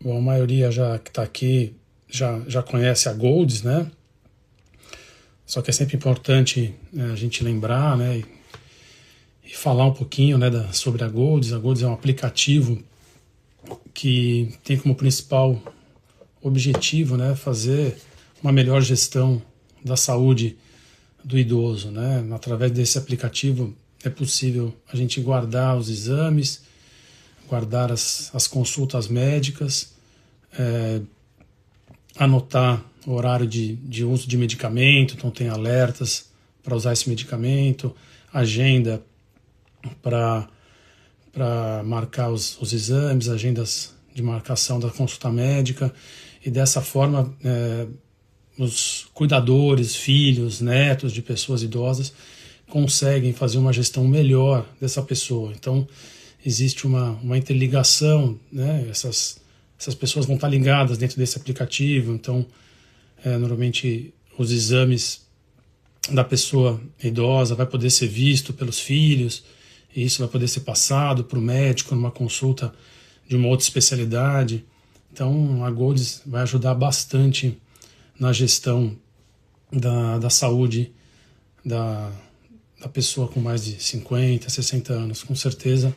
Bom, a maioria já que está aqui já conhece a Golds, né? Só que é sempre importante a gente lembrar, né? E falar um pouquinho, né, sobre a Golds. A Golds é um aplicativo que tem como principal objetivo, né, fazer uma melhor gestão da saúde do idoso, né? Através desse aplicativo é possível a gente guardar os exames, guardar as consultas médicas, anotar o horário de uso de medicamento, então tem alertas para usar esse medicamento, agenda para marcar os exames, agendas de marcação da consulta médica, e dessa forma os cuidadores, filhos, netos de pessoas idosas conseguem fazer uma gestão melhor dessa pessoa. Então, existe uma interligação, né? Essas pessoas vão estar ligadas dentro desse aplicativo, então, normalmente, os exames da pessoa idosa vai poder ser visto pelos filhos, e isso vai poder ser passado para o médico numa consulta de uma outra especialidade. Então, a Golds vai ajudar bastante na gestão da saúde da, da pessoa com mais de 50, 60 anos. Com certeza,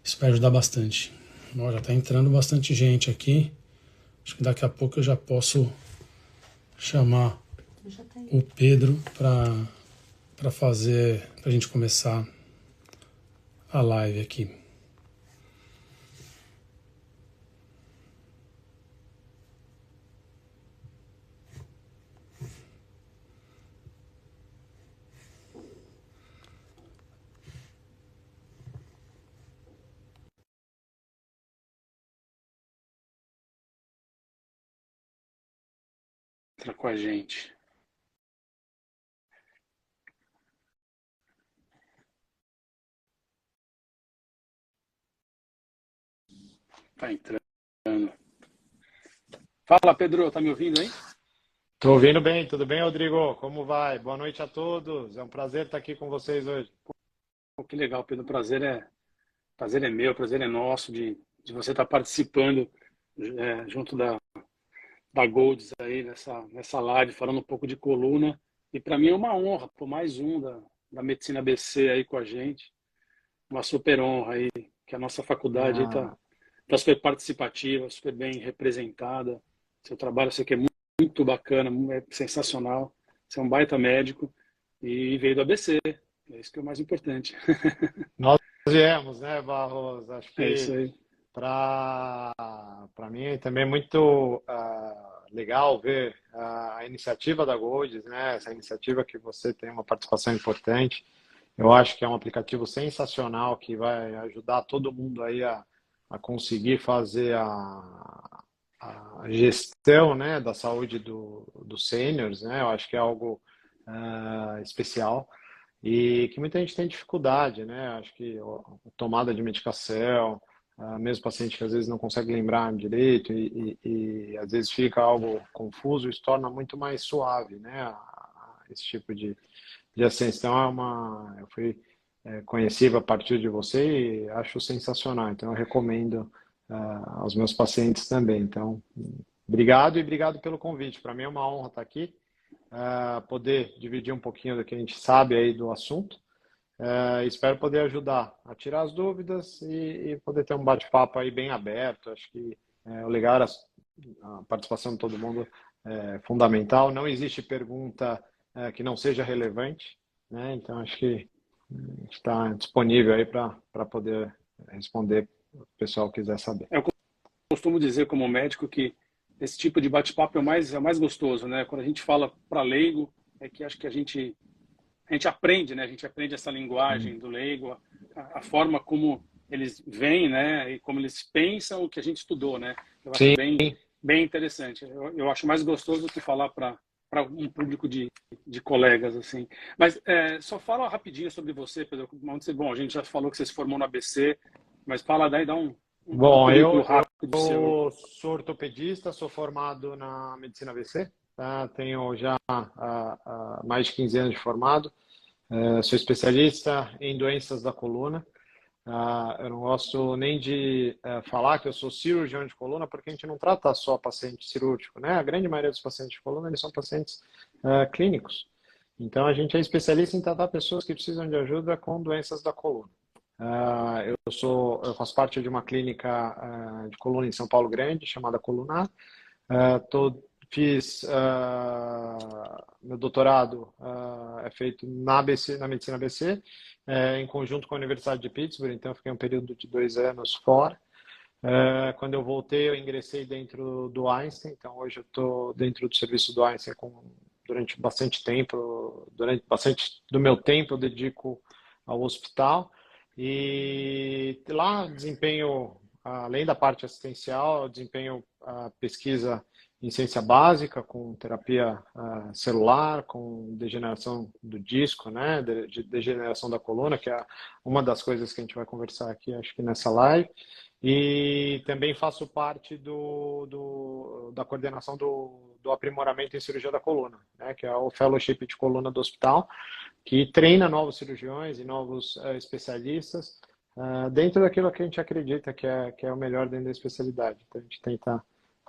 isso vai ajudar bastante. Bom, já está entrando bastante gente aqui. Acho que daqui a pouco eu já posso chamar o Pedro para fazer, para a gente começar a live aqui. Entra com a gente. Tá entrando. Fala, Pedro, tá me ouvindo aí? Tô ouvindo bem, tudo bem, Rodrigo? Como vai? Boa noite a todos. É um prazer estar aqui com vocês hoje. Pô, que legal, Pedro. Prazer é meu, prazer é nosso de você estar participando junto da Golds aí nessa live, falando um pouco de coluna. E para mim é uma honra, por mais um da Medicina ABC aí com a gente. Uma super honra aí, que a nossa faculdade está Ah, tá super participativa, super bem representada. Seu trabalho, eu sei que é muito bacana, é sensacional. Você é um baita médico e veio do ABC. É isso que é o mais importante. nós viemos, né, Barros? Acho É isso que aí. para mim é também muito legal ver a iniciativa da Golds, né? Essa iniciativa que você tem uma participação importante. Eu acho que é um aplicativo sensacional que vai ajudar todo mundo aí a conseguir fazer a gestão, né, da saúde dos seniors, né? Eu acho que é algo especial e que muita gente tem dificuldade, né? Acho que a tomada de medicação, mesmo paciente que às vezes não consegue lembrar direito e às vezes fica algo confuso, isso torna muito mais suave, né? Esse tipo de assistência. Então, eu fui conhecido a partir de você e acho sensacional. Então, eu recomendo aos meus pacientes também. Então, obrigado e obrigado pelo convite. Para mim é uma honra estar aqui, poder dividir um pouquinho do que a gente sabe aí do assunto. Espero poder ajudar a tirar as dúvidas e poder ter um bate-papo aí bem aberto. Acho que o legal é a participação de todo mundo é fundamental. Não existe pergunta que não seja relevante, né? Então acho que a gente está disponível aí para poder responder o pessoal quiser saber. Eu costumo dizer como médico que esse tipo de bate-papo é o mais gostoso, né? Quando a gente fala para leigo, é que acho que a gente aprende, né? A gente aprende essa linguagem do leigo, a forma como eles veem, né? E como eles pensam o que a gente estudou, né? Eu acho Sim, bem interessante. Eu acho mais gostoso do que falar para um público de colegas, assim. Mas só fala rapidinho sobre você, Pedro. Bom, a gente já falou que você se formou no ABC, mas fala daí, dá um bom, currículo rápido seu aí. eu sou ortopedista, sou formado na medicina ABC, tá? Tenho já mais de 15 anos de formado. Sou especialista em doenças da coluna. Eu não gosto nem de falar que eu sou cirurgião de coluna, porque a gente não trata só paciente cirúrgico, né? A grande maioria dos pacientes de coluna, eles são pacientes clínicos. Então, a gente é especialista em tratar pessoas que precisam de ajuda com doenças da coluna. Eu faço parte de uma clínica de coluna em São Paulo Grande, chamada Colunar. Fiz meu doutorado é feito na ABC, na medicina ABC, em conjunto com a Universidade de Pittsburgh, então eu fiquei um período de 2 anos fora. Quando eu voltei, eu ingressei dentro do Einstein, então hoje eu estou dentro do serviço do Einstein durante bastante tempo, durante bastante do meu tempo eu dedico ao hospital e lá desempenho, além da parte assistencial, eu desempenho a pesquisa em ciência básica, com terapia celular, com degeneração do disco, né, de degeneração da coluna, que é uma das coisas que a gente vai conversar aqui, acho que nessa live. E também faço parte da coordenação do aprimoramento em cirurgia da coluna, né, que é o Fellowship de Coluna do hospital, que treina novos cirurgiões e novos especialistas dentro daquilo que a gente acredita que é o melhor dentro da especialidade. Então, a gente tenta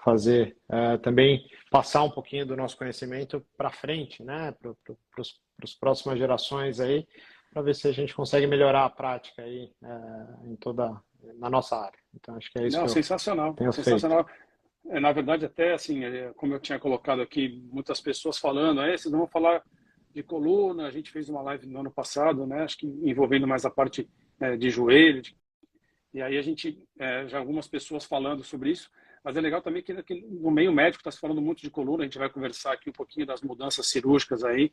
fazer também passar um pouquinho do nosso conhecimento para frente, né, para as próximas gerações aí, para ver se a gente consegue melhorar a prática aí na nossa área. Então, acho que é isso Não, que eu sensacional, tenho feito. sensacional. Na verdade, até assim, como eu tinha colocado aqui, muitas pessoas falando, vocês vão falar de coluna, a gente fez uma live no ano passado, né, acho que envolvendo mais a parte de joelho, e aí a gente, já algumas pessoas falando sobre isso, mas é legal também que no meio médico está se falando muito de coluna, a gente vai conversar aqui um pouquinho das mudanças cirúrgicas aí,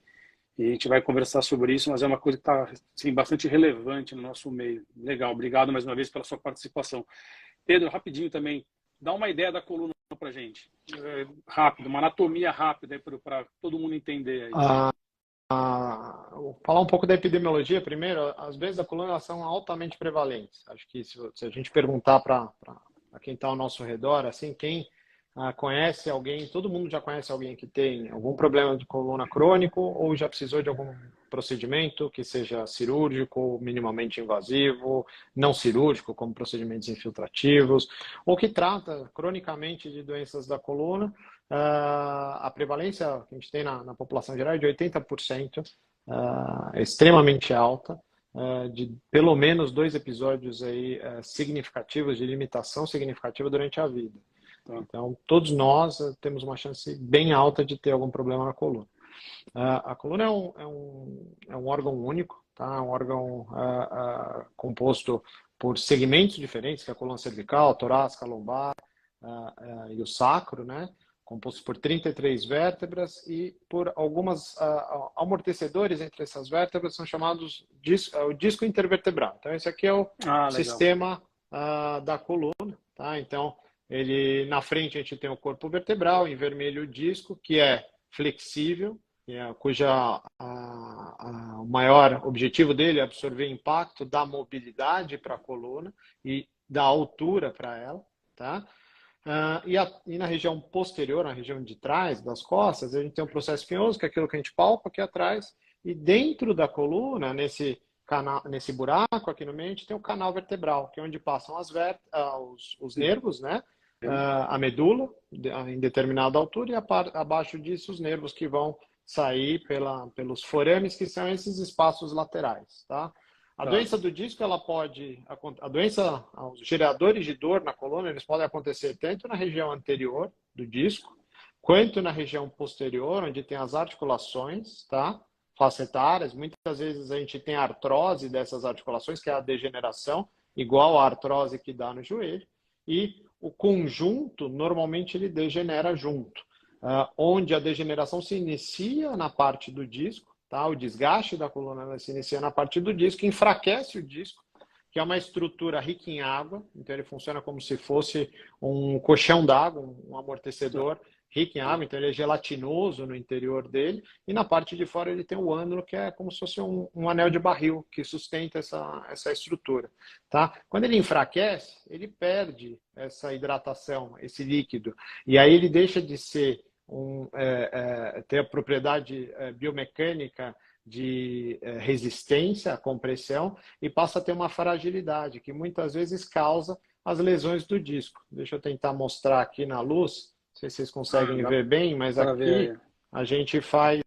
e a gente vai conversar sobre isso, mas é uma coisa que está assim, bastante relevante no nosso meio. Legal, obrigado mais uma vez pela sua participação. Pedro, rapidinho também, dá uma ideia da coluna para a gente. Rápido, uma anatomia rápida para todo mundo entender aí. Vou falar um pouco da epidemiologia primeiro. As doenças da coluna elas são altamente prevalentes. Acho que se a gente perguntar para quem está ao nosso redor, assim, quem conhece alguém, todo mundo já conhece alguém que tem algum problema de coluna crônico ou já precisou de algum procedimento que seja cirúrgico, minimamente invasivo, não cirúrgico, como procedimentos infiltrativos, ou que trata cronicamente de doenças da coluna. A prevalência que a gente tem na população geral é de 80%, é extremamente alta, de pelo menos 2 episódios aí, significativos, de limitação significativa durante a vida. Então, todos nós temos uma chance bem alta de ter algum problema na coluna. A coluna é um órgão único, tá? É um órgão composto por segmentos diferentes, que é a coluna cervical, torácica, lombar e o sacro, né? Composto por 33 vértebras e por algumas amortecedores entre essas vértebras, são chamados o disco intervertebral. Então, esse aqui é o sistema da coluna, tá? Então, na frente a gente tem o corpo vertebral, em vermelho o disco, que é flexível, o maior objetivo dele é absorver impacto, dar mobilidade para a coluna e dar altura para ela, tá? E na região posterior, na região de trás das costas, a gente tem um processo espinhoso, que é aquilo que a gente palpa aqui atrás, e dentro da coluna, nesse buraco aqui no meio, a gente tem o canal vertebral, que é onde passam os nervos, né? A medula em determinada altura e abaixo disso os nervos que vão sair pelos forames, que são esses espaços laterais, tá? A doença do disco, os geradores de dor na coluna, eles podem acontecer tanto na região anterior do disco, quanto na região posterior, onde tem as articulações, tá? Facetárias. Muitas vezes a gente tem artrose dessas articulações, que é a degeneração, igual a artrose que dá no joelho, e o conjunto, normalmente, ele degenera junto, onde a degeneração se inicia na parte do disco, tá? O desgaste da coluna se inicia na parte do disco, enfraquece o disco, que é uma estrutura rica em água, então ele funciona como se fosse um colchão d'água, um amortecedor rico em água, então ele é gelatinoso no interior dele, e na parte de fora ele tem o ânulo, que é como se fosse um anel de barril, que sustenta essa estrutura, tá? Quando ele enfraquece, ele perde essa hidratação, esse líquido, e aí ele deixa de ser ter a propriedade biomecânica resistência à compressão e passa a ter uma fragilidade, que muitas vezes causa as lesões do disco. Deixa eu tentar mostrar aqui na luz, não sei se vocês conseguem ver bem, mas aqui a gente faz...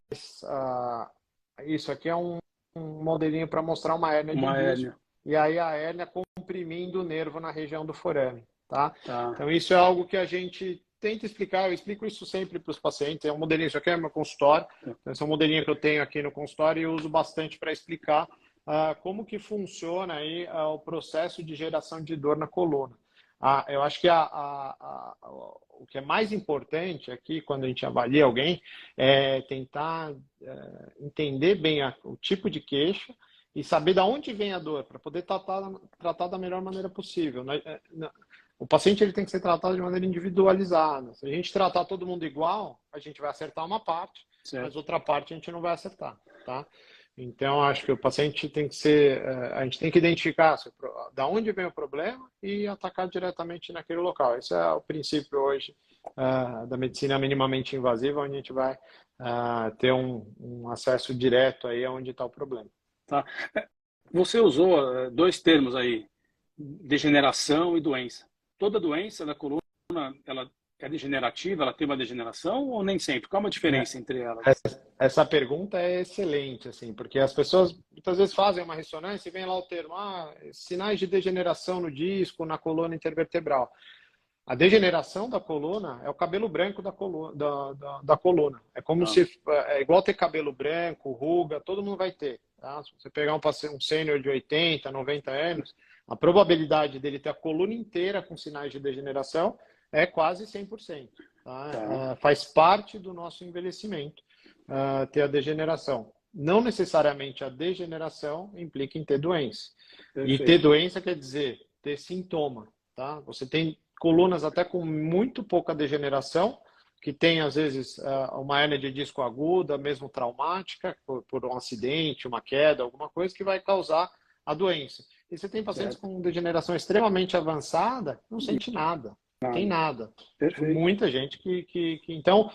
isso aqui é um modelinho para mostrar uma hérnia de disco. E aí a hérnia comprimindo o nervo na região do forame. Tá? Então isso é algo que a gente tenta explicar, eu explico isso sempre para os pacientes, é um modelinho, isso aqui é meu consultório, então, esse é um modelinho que eu tenho aqui no consultório e eu uso bastante para explicar como que funciona aí o processo de geração de dor na coluna. Eu acho que o que é mais importante aqui, quando a gente avalia alguém, é tentar entender bem o tipo de queixa e saber de onde vem a dor, para poder tratar da melhor maneira possível. O paciente ele tem que ser tratado de maneira individualizada. Se a gente tratar todo mundo igual, a gente vai acertar uma parte, mas outra parte a gente não vai acertar. Tá? Então, acho que o paciente tem que ser... a gente tem que identificar da onde vem o problema e atacar diretamente naquele local. Esse é o princípio hoje da medicina minimamente invasiva, onde a gente vai ter um acesso direto aí aonde está o problema. Tá. Você usou dois termos aí, degeneração e doença. Toda doença da coluna, ela é degenerativa, ela tem uma degeneração ou nem sempre? Qual é a diferença entre elas? Essa pergunta é excelente, assim, porque as pessoas muitas vezes fazem uma ressonância e vem lá o termo, sinais de degeneração no disco, na coluna intervertebral. A degeneração da coluna é o cabelo branco da coluna. É como se é igual ter cabelo branco, ruga, todo mundo vai ter. Tá? Se você pegar um sênior de 80, 90 anos, a probabilidade dele ter a coluna inteira com sinais de degeneração é quase 100%. Tá? Faz parte do nosso envelhecimento ter a degeneração. Não necessariamente a degeneração implica em ter doença. Perfeito. E ter doença quer dizer ter sintoma. Tá? Você tem colunas até com muito pouca degeneração, que tem, às vezes, uma hérnia de disco aguda, mesmo traumática, por um acidente, uma queda, alguma coisa que vai causar a doença. E você tem pacientes com degeneração extremamente avançada, não sente nada, não tem nada. Perfeito. Muita gente que então,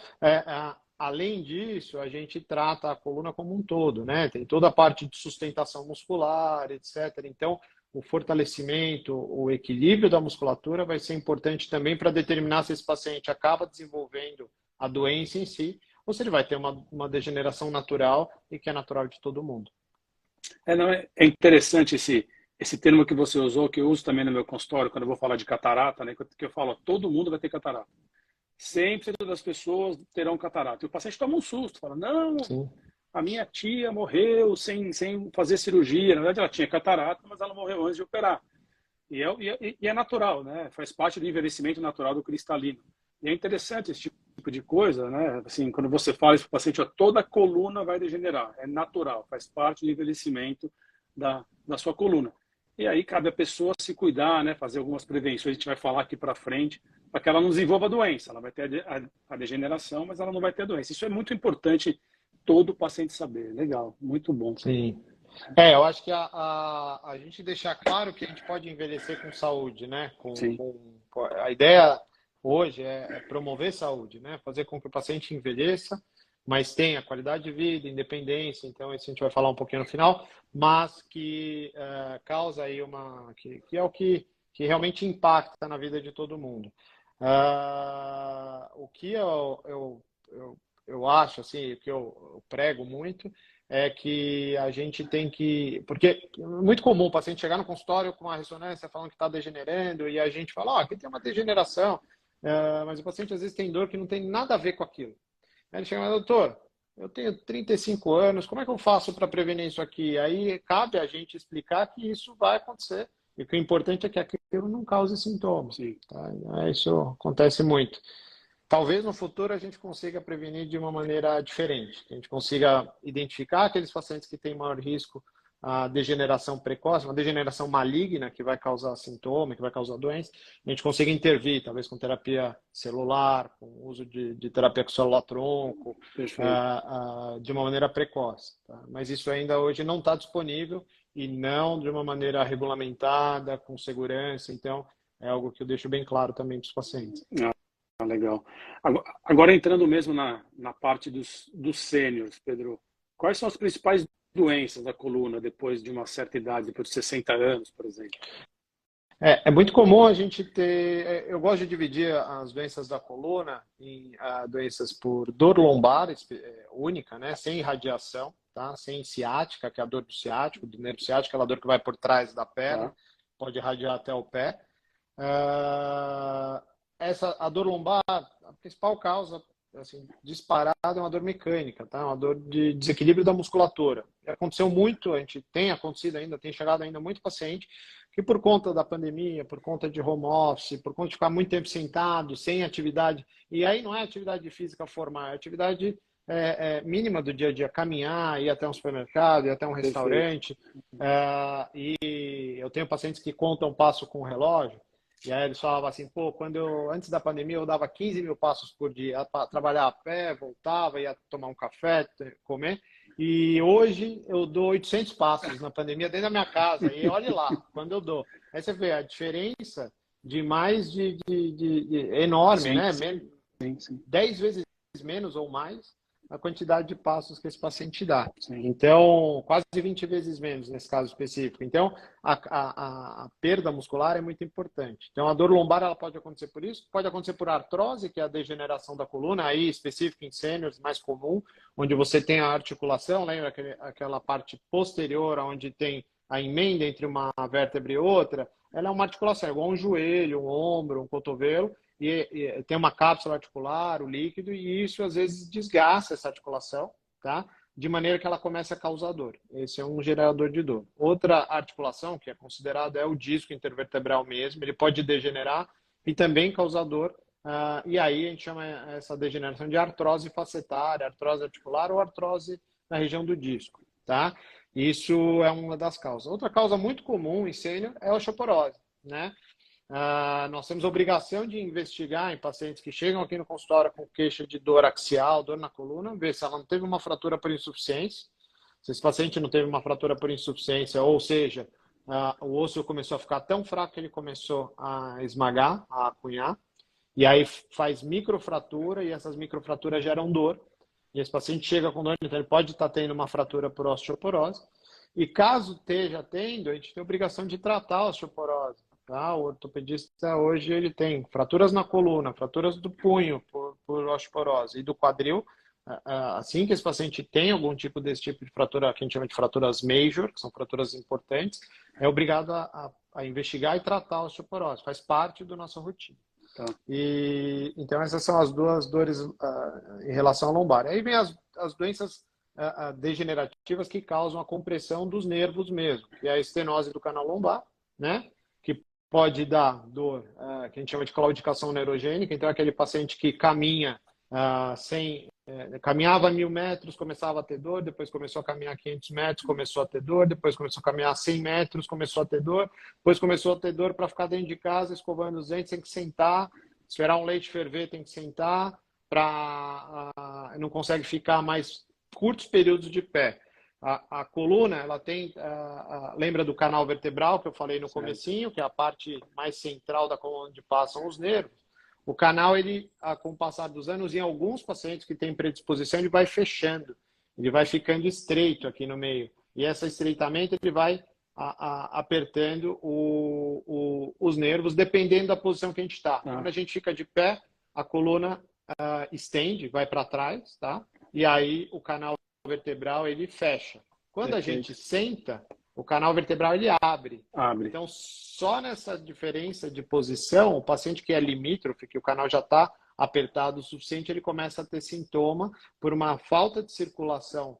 além disso, a gente trata a coluna como um todo, né? Tem toda a parte de sustentação muscular, etc. Então, o fortalecimento, o equilíbrio da musculatura vai ser importante também para determinar se esse paciente acaba desenvolvendo a doença em si ou se ele vai ter uma degeneração natural e que é natural de todo mundo. É interessante esse termo que você usou, que eu uso também no meu consultório, quando eu vou falar de catarata, né, que eu falo, todo mundo vai ter catarata. 100% das pessoas terão catarata. E o paciente toma um susto, fala, não... Sim. A minha tia morreu sem fazer cirurgia. Na verdade, ela tinha catarata, mas ela morreu antes de operar. E é natural, né? Faz parte do envelhecimento natural do cristalino. E é interessante esse tipo de coisa, né? Assim, quando você fala isso para o paciente, toda a coluna vai degenerar. É natural, faz parte do envelhecimento da sua coluna. E aí cabe a pessoa se cuidar, né? Fazer algumas prevenções. A gente vai falar aqui para frente, para que ela não desenvolva a doença. Ela vai ter a degeneração, mas ela não vai ter a doença. Isso é muito importante todo paciente saber. Legal, muito bom. Sim. Eu acho que a gente deixar claro que a gente pode envelhecer com saúde, né? A ideia hoje é promover saúde, né? Fazer com que o paciente envelheça, mas tenha qualidade de vida, independência, então isso a gente vai falar um pouquinho no final, mas que causa aí que é o que realmente impacta na vida de todo mundo. O que eu acho, assim, o que eu prego muito é que a gente tem que... Porque é muito comum o paciente chegar no consultório com uma ressonância falando que está degenerando e a gente fala, aqui tem uma degeneração, mas o paciente às vezes tem dor que não tem nada a ver com aquilo. Aí ele chega, mas doutor, eu tenho 35 anos, como é que eu faço para prevenir isso aqui? Aí cabe a gente explicar que isso vai acontecer. E o que é importante é que aquilo não cause sintomas. Tá? Isso acontece muito. Talvez no futuro a gente consiga prevenir de uma maneira diferente. A gente consiga identificar aqueles pacientes que têm maior risco a degeneração precoce, uma degeneração maligna que vai causar sintoma, que vai causar doença. A gente consiga intervir, talvez com terapia celular, com uso de terapia com célula-tronco, de uma maneira precoce. Tá? Mas isso ainda hoje não está disponível e não de uma maneira regulamentada, com segurança. Então, é algo que eu deixo bem claro também para os pacientes. Legal. Agora entrando mesmo na parte dos sêniors, Pedro, quais são as principais doenças da coluna depois de uma certa idade, depois de 60 anos, por exemplo? É muito comum a gente ter. Eu gosto de dividir as doenças da coluna em doenças por dor lombar única, né? Sem irradiação, tá? Sem ciática, que é a dor do ciático, do nervo ciático, aquela dor que vai por trás da perna, Tá? pode irradiar até o pé. A dor lombar, a principal causa, assim, disparada, é uma dor mecânica, tá? Uma dor de desequilíbrio da musculatura. Aconteceu muito, a gente tem acontecido ainda, tem chegado ainda muito paciente que por conta da pandemia, por conta de home office, por conta de ficar muito tempo sentado, sem atividade, e aí não é atividade física formal, é atividade mínima do dia a dia, caminhar, ir até um supermercado, ir até um restaurante. E eu tenho pacientes que contam passo com o relógio, e aí eles falavam assim, pô, antes da pandemia eu dava 15 mil passos por dia para trabalhar a pé, voltava, ia tomar um café, comer, e hoje eu dou 800 passos na pandemia dentro da minha casa, e olhe lá, quando eu dou. Aí você vê a diferença de mais enorme, Sim, né? sim. 10 vezes menos ou mais a quantidade de passos que esse paciente dá. Sim. Então, quase 20 vezes menos nesse caso específico. Então, a perda muscular é muito importante. Então, a dor lombar ela pode acontecer por isso, pode acontecer por artrose, que é a degeneração da coluna, aí específico em sêniores, mais comum, onde você tem a articulação, lembra aquela parte posterior, onde tem a emenda entre uma vértebra e outra, ela é uma articulação, igual um joelho, um ombro, um cotovelo, e tem uma cápsula articular, o líquido, e isso às vezes desgasta essa articulação, tá? De maneira que ela começa a causar dor. Esse é um gerador de dor. Outra articulação que é considerada é o disco intervertebral mesmo, ele pode degenerar e também causar dor, e aí a gente chama essa degeneração de artrose facetária, artrose articular ou artrose na região do disco, tá? Isso é uma das causas. Outra causa muito comum em sênior é a osteoporose, né? Nós temos a obrigação de investigar em pacientes que chegam aqui no consultório com queixa de dor axial, dor na coluna, ver se ela não teve uma fratura por insuficiência. Se esse paciente não teve uma fratura por insuficiência, ou seja, o osso começou a ficar tão fraco que ele começou a esmagar, a acunhar, e aí faz microfratura, e essas microfraturas geram dor. E esse paciente chega com dor, então ele pode estar tendo uma fratura por osteoporose. E caso esteja tendo, a gente tem a obrigação de tratar a osteoporose. Tá? O ortopedista hoje ele tem fraturas na coluna, fraturas do punho por osteoporose e do quadril. Assim que esse paciente tem algum tipo desse tipo de fratura, que a gente chama de fraturas major, que são fraturas importantes, é obrigado a investigar e tratar a osteoporose. Faz parte da nossa rotina. Tá. Então essas são as duas dores em relação à lombar. Aí vem as doenças degenerativas que causam a compressão dos nervos mesmo, que é a estenose do canal lombar, né? Que pode dar dor, que a gente chama de claudicação neurogênica. Então, aquele paciente que caminha caminhava 1.000 metros, começava a ter dor, depois começou a caminhar 500 metros, começou a ter dor, depois começou a caminhar 100 metros, começou a ter dor, depois começou a ter dor para ficar dentro de casa, escovando os dentes, tem que sentar, esperar um leite ferver, tem que sentar, não consegue ficar mais curtos períodos de pé. A coluna, ela tem, lembra do canal vertebral que eu falei no comecinho, que é a parte mais central da coluna onde passam os nervos. O canal, ele, com o passar dos anos, em alguns pacientes que têm predisposição, ele vai fechando, ele vai ficando estreito aqui no meio. E esse estreitamento, ele vai apertando os nervos, dependendo da posição que a gente está. Quando a gente fica de pé, a coluna estende, vai para trás, tá? E aí o canal vertebral, ele fecha. Quando a gente senta, o canal vertebral ele abre. Então, só nessa diferença de posição, o paciente que é limítrofe, que o canal já está apertado o suficiente, ele começa a ter sintoma por uma falta de circulação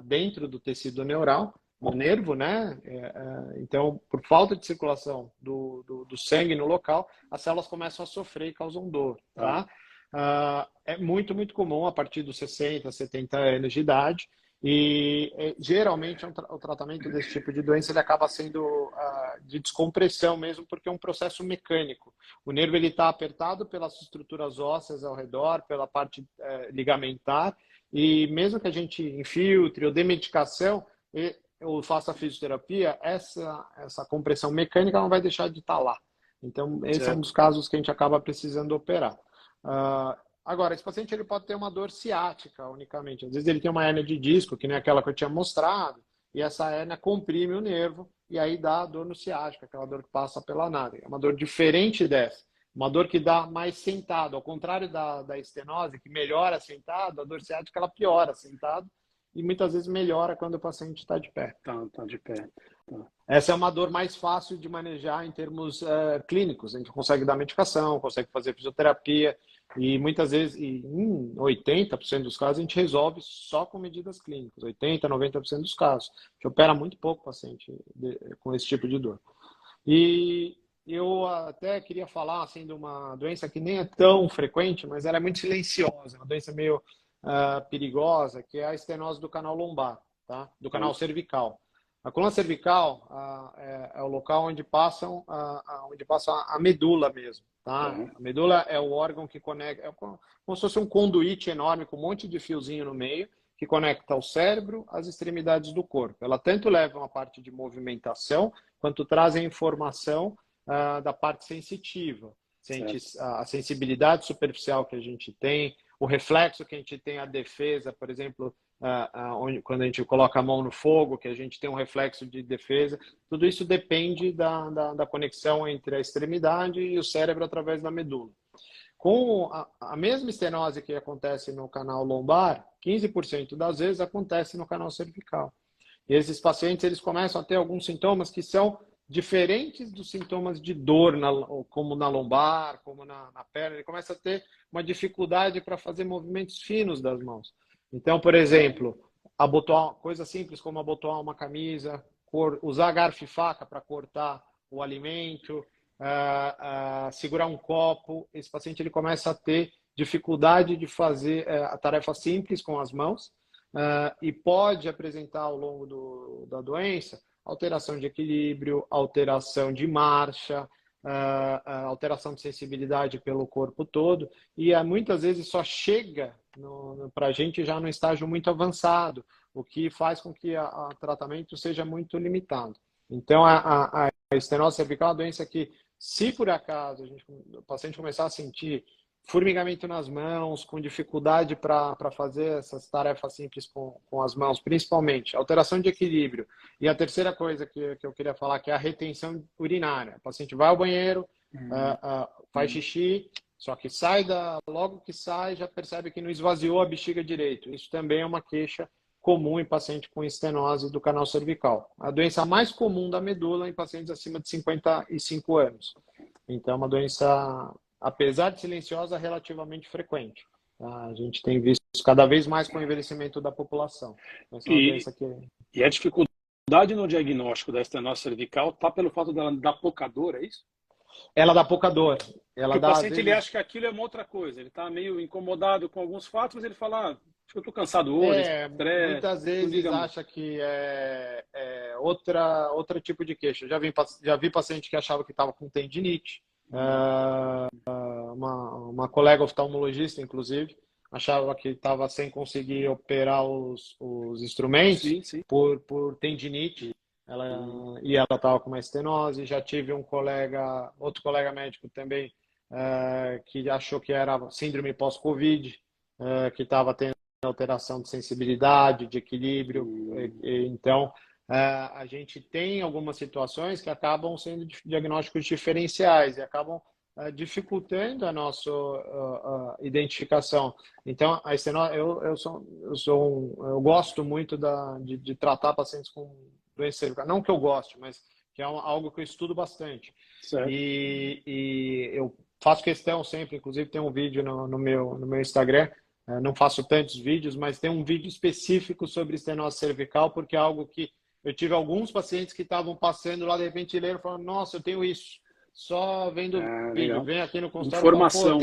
dentro do tecido neural, no nervo, né? Então, por falta de circulação do sangue no local, as células começam a sofrer e causam dor, tá? É muito, muito comum a partir dos 60, 70 anos de idade. E geralmente o tratamento desse tipo de doença ele acaba sendo de descompressão mesmo, porque é um processo mecânico. O nervo está apertado pelas estruturas ósseas ao redor, pela parte ligamentar, e mesmo que a gente infiltre ou dê medicação ou faça fisioterapia, essa compressão mecânica não vai deixar de estar lá. Então, esse é um dos casos que a gente acaba precisando operar. Agora, esse paciente ele pode ter uma dor ciática unicamente. Às vezes ele tem uma hérnia de disco, que nem aquela que eu tinha mostrado, e essa hérnia comprime o nervo, e aí dá dor no ciático, aquela dor que passa pela nádega. É uma dor diferente dessa. Uma dor que dá mais sentado. Ao contrário da estenose, que melhora sentado, a dor ciática ela piora sentado, e muitas vezes melhora quando o paciente está de pé. Tá de pé. Tá. Essa é uma dor mais fácil de manejar em termos clínicos. A gente consegue dar medicação, consegue fazer fisioterapia, e muitas vezes, em 80% dos casos, a gente resolve só com medidas clínicas. 80%, 90% dos casos. A gente opera muito pouco paciente com esse tipo de dor. E eu até queria falar assim, de uma doença que nem é tão frequente, mas ela é muito silenciosa, uma doença meio perigosa, que é a estenose do canal lombar, tá? Do canal cervical. A coluna cervical é o local onde passa a medula mesmo, tá? A medula é o órgão que conecta, como se fosse um conduíte enorme com um monte de fiozinho no meio, que conecta o cérebro às extremidades do corpo. Ela tanto leva uma parte de movimentação, quanto traz a informação da parte sensitiva. A sensibilidade superficial que a gente tem, o reflexo que a gente tem, a defesa, por exemplo, quando a gente coloca a mão no fogo, que a gente tem um reflexo de defesa, tudo isso depende da conexão entre a extremidade e o cérebro através da medula. Com a mesma estenose que acontece no canal lombar, 15% das vezes acontece no canal cervical. E esses pacientes eles começam a ter alguns sintomas que são diferentes dos sintomas de dor, como na lombar, como na perna. Ele começa a ter uma dificuldade para fazer movimentos finos das mãos. Então, por exemplo, abotoar, coisa simples como abotoar uma camisa, usar garfo e faca para cortar o alimento, segurar um copo. Esse paciente ele começa a ter dificuldade de fazer a tarefa simples com as mãos e pode apresentar ao longo da doença alteração de equilíbrio, alteração de marcha, alteração de sensibilidade pelo corpo todo, e muitas vezes só chega para a gente já no estágio muito avançado, o que faz com que o tratamento seja muito limitado. Então, a estenose cervical é uma doença que, se por acaso o paciente começar a sentir formigamento nas mãos, com dificuldade para fazer essas tarefas simples com as mãos, principalmente alteração de equilíbrio. E a terceira coisa que eu queria falar, que é a retenção urinária. O paciente vai ao banheiro, faz xixi, só que logo que sai, já percebe que não esvaziou a bexiga direito. Isso também é uma queixa comum em paciente com estenose do canal cervical. A doença mais comum da medula em pacientes acima de 55 anos. Então, é uma doença, apesar de silenciosa, relativamente frequente. A gente tem visto cada vez mais com o envelhecimento da população. Essa é uma doença que... E a dificuldade no diagnóstico da estenose cervical está pelo fato dela dar pouca dor, é isso? Ela dá pouca dor. O paciente ele acha que aquilo é uma outra coisa. Ele está meio incomodado com alguns fatos, mas ele fala, acho que eu estou cansado hoje. Muitas vezes acha que é outro tipo de queixa. Já vi paciente que achava que estava com tendinite. Uma colega oftalmologista, inclusive, achava que estava sem conseguir operar os instrumentos sim. por tendinite. E ela estava com uma estenose. Já tive outro colega médico também, que achou que era síndrome pós-Covid, que estava tendo alteração de sensibilidade, de equilíbrio. Então, a gente tem algumas situações que acabam sendo diagnósticos diferenciais e acabam dificultando a nossa identificação. Então, a estenose, eu gosto muito de tratar pacientes com doença cervical. Não que eu goste, mas que é algo que eu estudo bastante. E eu faço questão sempre, inclusive tem um vídeo no meu Instagram, não faço tantos vídeos, mas tem um vídeo específico sobre estenose cervical, porque é algo que eu tive alguns pacientes que estavam passando lá, de repente leram e falaram, nossa, eu tenho isso. Só vendo vídeo, vem aqui no consultório, informação.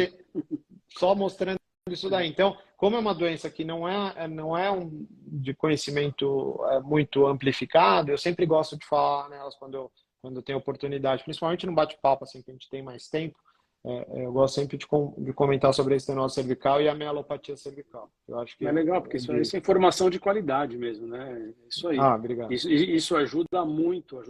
Só mostrando isso daí. Então, como é uma doença que não é de conhecimento muito amplificado, eu sempre gosto de falar nelas quando eu tenho oportunidade, principalmente no bate-papo, assim, que a gente tem mais tempo. Eu gosto sempre de comentar sobre a estenose cervical e a mealopatia cervical. Eu acho que é legal, porque isso é informação de qualidade mesmo, né? Isso aí. Obrigado. Isso ajuda muito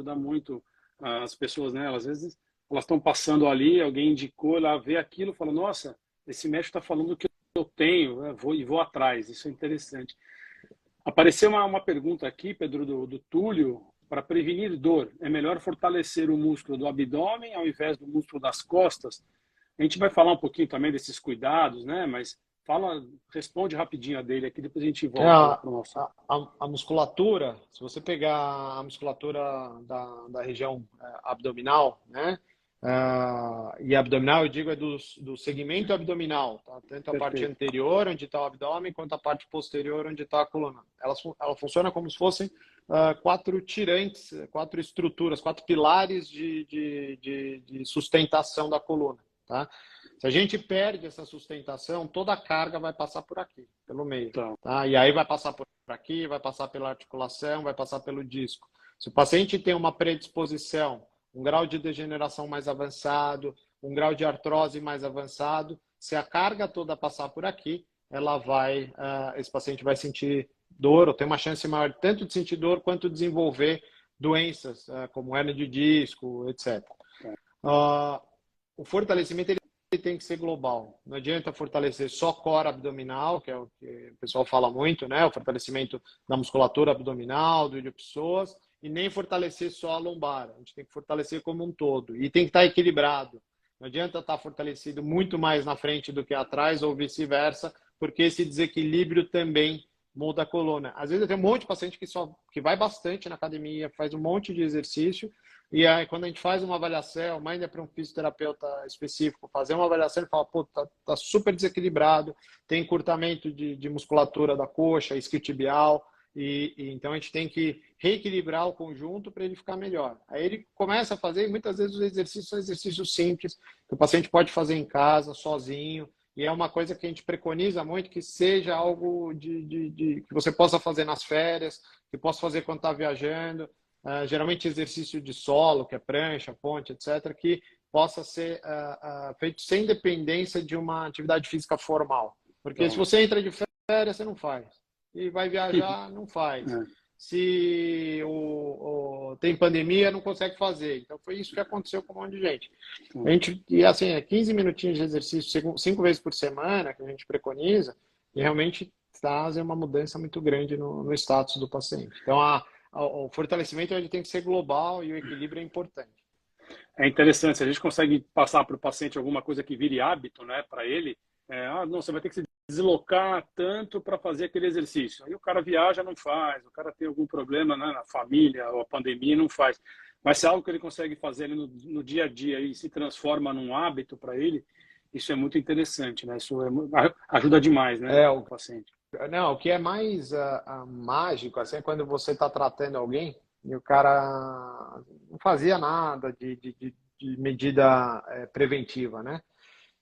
as pessoas, né? Às vezes elas estão passando ali, alguém indicou, ela vê aquilo e fala, nossa, esse médico está falando que eu tenho, né, vou atrás. Isso é interessante. Apareceu uma pergunta aqui, Pedro, do Túlio. Para prevenir dor, é melhor fortalecer o músculo do abdômen ao invés do músculo das costas? A gente vai falar um pouquinho também desses cuidados, né? Mas responde rapidinho a dele aqui, depois a gente volta para o nosso. A musculatura, se você pegar a musculatura da região abdominal, né? E abdominal, eu digo, é do segmento abdominal, tá? Tanto a parte anterior, onde está o abdômen, quanto a parte posterior, onde está a coluna. Ela funciona como se fossem 4 tirantes, 4 estruturas, 4 pilares de sustentação da coluna, tá? Se a gente perde essa sustentação, toda a carga vai passar por aqui, pelo meio, tá? E aí vai passar por aqui, vai passar pela articulação, vai passar pelo disco. Se o paciente tem uma predisposição, um grau de degeneração mais avançado, um grau de artrose mais avançado, se a carga toda passar por aqui, esse paciente vai sentir dor, ou tem uma chance maior tanto de sentir dor quanto de desenvolver doenças, como hernia de disco, etc. O fortalecimento ele tem que ser global. Não adianta fortalecer só core abdominal, que é o que o pessoal fala muito, né? O fortalecimento da musculatura abdominal, do ilho-psoas, e nem fortalecer só a lombar. A gente tem que fortalecer como um todo. E tem que estar equilibrado. Não adianta estar fortalecido muito mais na frente do que atrás ou vice-versa, porque esse desequilíbrio também muda a coluna. Às vezes eu tenho um monte de paciente que vai bastante na academia, faz um monte de exercício, e aí quando a gente faz uma avaliação, ainda é para um fisioterapeuta específico, fazer uma avaliação, ele fala, pô, tá super desequilibrado, tem encurtamento de musculatura da coxa, isquiotibial, e então a gente tem que reequilibrar o conjunto para ele ficar melhor. Aí ele começa a fazer, e muitas vezes os exercícios são exercícios simples, que o paciente pode fazer em casa, sozinho, e é uma coisa que a gente preconiza muito, que seja algo que você possa fazer nas férias, que possa fazer quando está viajando, geralmente exercício de solo, que é prancha, ponte, etc., que possa ser feito sem dependência de uma atividade física formal. Porque se você entra de férias, você não faz. E vai viajar, não faz. Se tem pandemia, não consegue fazer. Então, foi isso que aconteceu com um monte de gente. E assim, 15 minutinhos de exercício 5 vezes por semana, que a gente preconiza, e realmente trazem uma mudança muito grande no status do paciente. Então, o fortalecimento ele tem que ser global e o equilíbrio é importante. É interessante, se a gente consegue passar para o paciente alguma coisa que vire hábito, né, para ele, não, você vai ter que se deslocar tanto para fazer aquele exercício. Aí o cara viaja, não faz, o cara tem algum problema, né, na família ou a pandemia, não faz. Mas se é algo que ele consegue fazer no dia a dia e se transforma num hábito para ele, isso é muito interessante, né? Isso ajuda demais, né, o paciente. Não, o que é mais mágico assim, é quando você está tratando alguém e o cara não fazia nada de medida preventiva, né?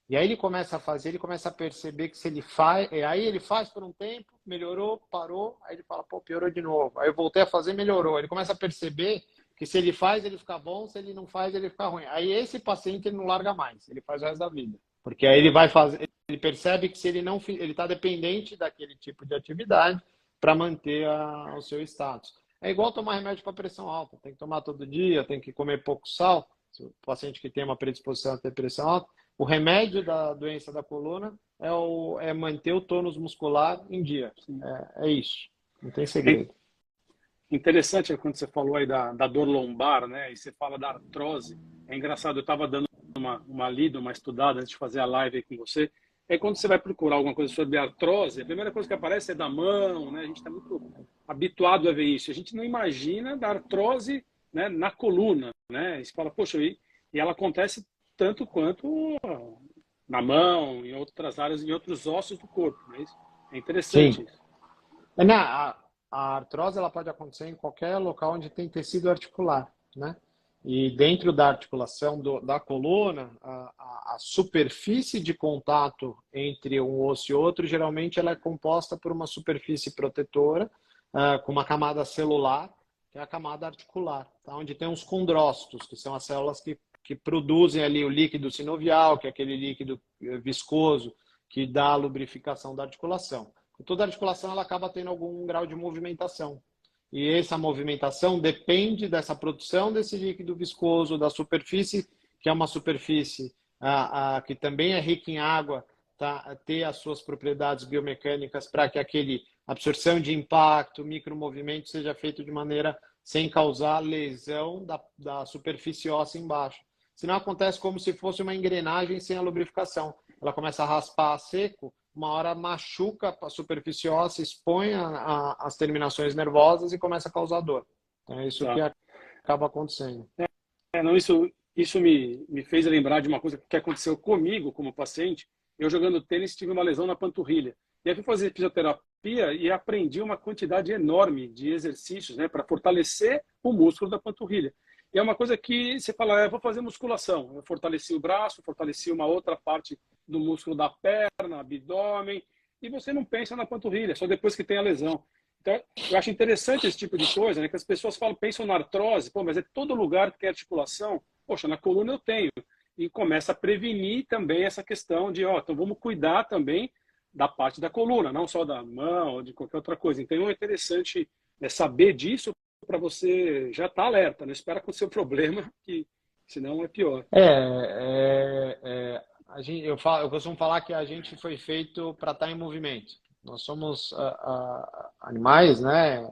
E aí ele começa a fazer, ele começa a perceber que se ele faz, aí ele faz por um tempo, melhorou, parou, aí ele fala, pô, piorou de novo. Aí eu voltei a fazer, melhorou. Ele começa a perceber que se ele faz, ele fica bom, se ele não faz, ele fica ruim. Aí esse paciente ele não larga mais, ele faz o resto da vida. Porque aí ele vai fazer, ele percebe que se ele não, ele está dependente daquele tipo de atividade para manter o seu status. É igual tomar remédio para pressão alta, tem que tomar todo dia, tem que comer pouco sal. Se o paciente que tem uma predisposição a ter pressão alta, o remédio da doença da coluna é manter o tônus muscular em dia. É isso. Não tem segredo. Interessante quando você falou aí da dor lombar, né? E você fala da artrose. É engraçado, eu estava dando uma lida, uma estudada antes de fazer a live aí com você. É quando você vai procurar alguma coisa sobre artrose, a primeira coisa que aparece é da mão, né? A gente está muito habituado a ver isso. A gente não imagina da artrose, né, na coluna, né? E você fala, poxa, e ela acontece tanto quanto na mão, em outras áreas, em outros ossos do corpo. Não é isso? É interessante isso. A artrose ela pode acontecer em qualquer local onde tem tecido articular, né? E dentro da articulação da coluna, a superfície de contato entre um osso e outro, geralmente ela é composta por uma superfície protetora, com uma camada celular, que é a camada articular, tá? Onde tem os condrócitos, que são as células que produzem ali o líquido sinovial, que é aquele líquido viscoso que dá a lubrificação da articulação. E toda articulação ela acaba tendo algum grau de movimentação. E essa movimentação depende dessa produção desse líquido viscoso, da superfície, que é uma superfície que também é rica em água, ter as suas propriedades biomecânicas para que aquele absorção de impacto, micromovimento seja feito de maneira sem causar lesão da superfície óssea embaixo. Senão acontece como se fosse uma engrenagem sem a lubrificação. Ela começa a raspar a seco, uma hora machuca a superfície óssea, expõe as terminações nervosas e começa a causar dor. Então é isso que acaba acontecendo. Não, isso me fez lembrar de uma coisa que aconteceu comigo como paciente. Eu jogando tênis tive uma lesão na panturrilha. E aí fui fazer fisioterapia e aprendi uma quantidade enorme de exercícios, né, para fortalecer o músculo da panturrilha. E é uma coisa que você fala, vou fazer musculação. Eu fortaleci o braço, fortaleci uma outra parte do músculo da perna, abdômen, e você não pensa na panturrilha, só depois que tem a lesão. Então, eu acho interessante esse tipo de coisa, né, que as pessoas pensam na artrose, mas é todo lugar que tem articulação. Poxa, na coluna eu tenho. E começa a prevenir também essa questão de, então vamos cuidar também da parte da coluna, não só da mão ou de qualquer outra coisa. Então, é interessante saber disso para você já estar alerta, não espera acontecer o problema, que senão é pior. Eu costumo falar que a gente foi feito para estar em movimento. Nós somos animais, né,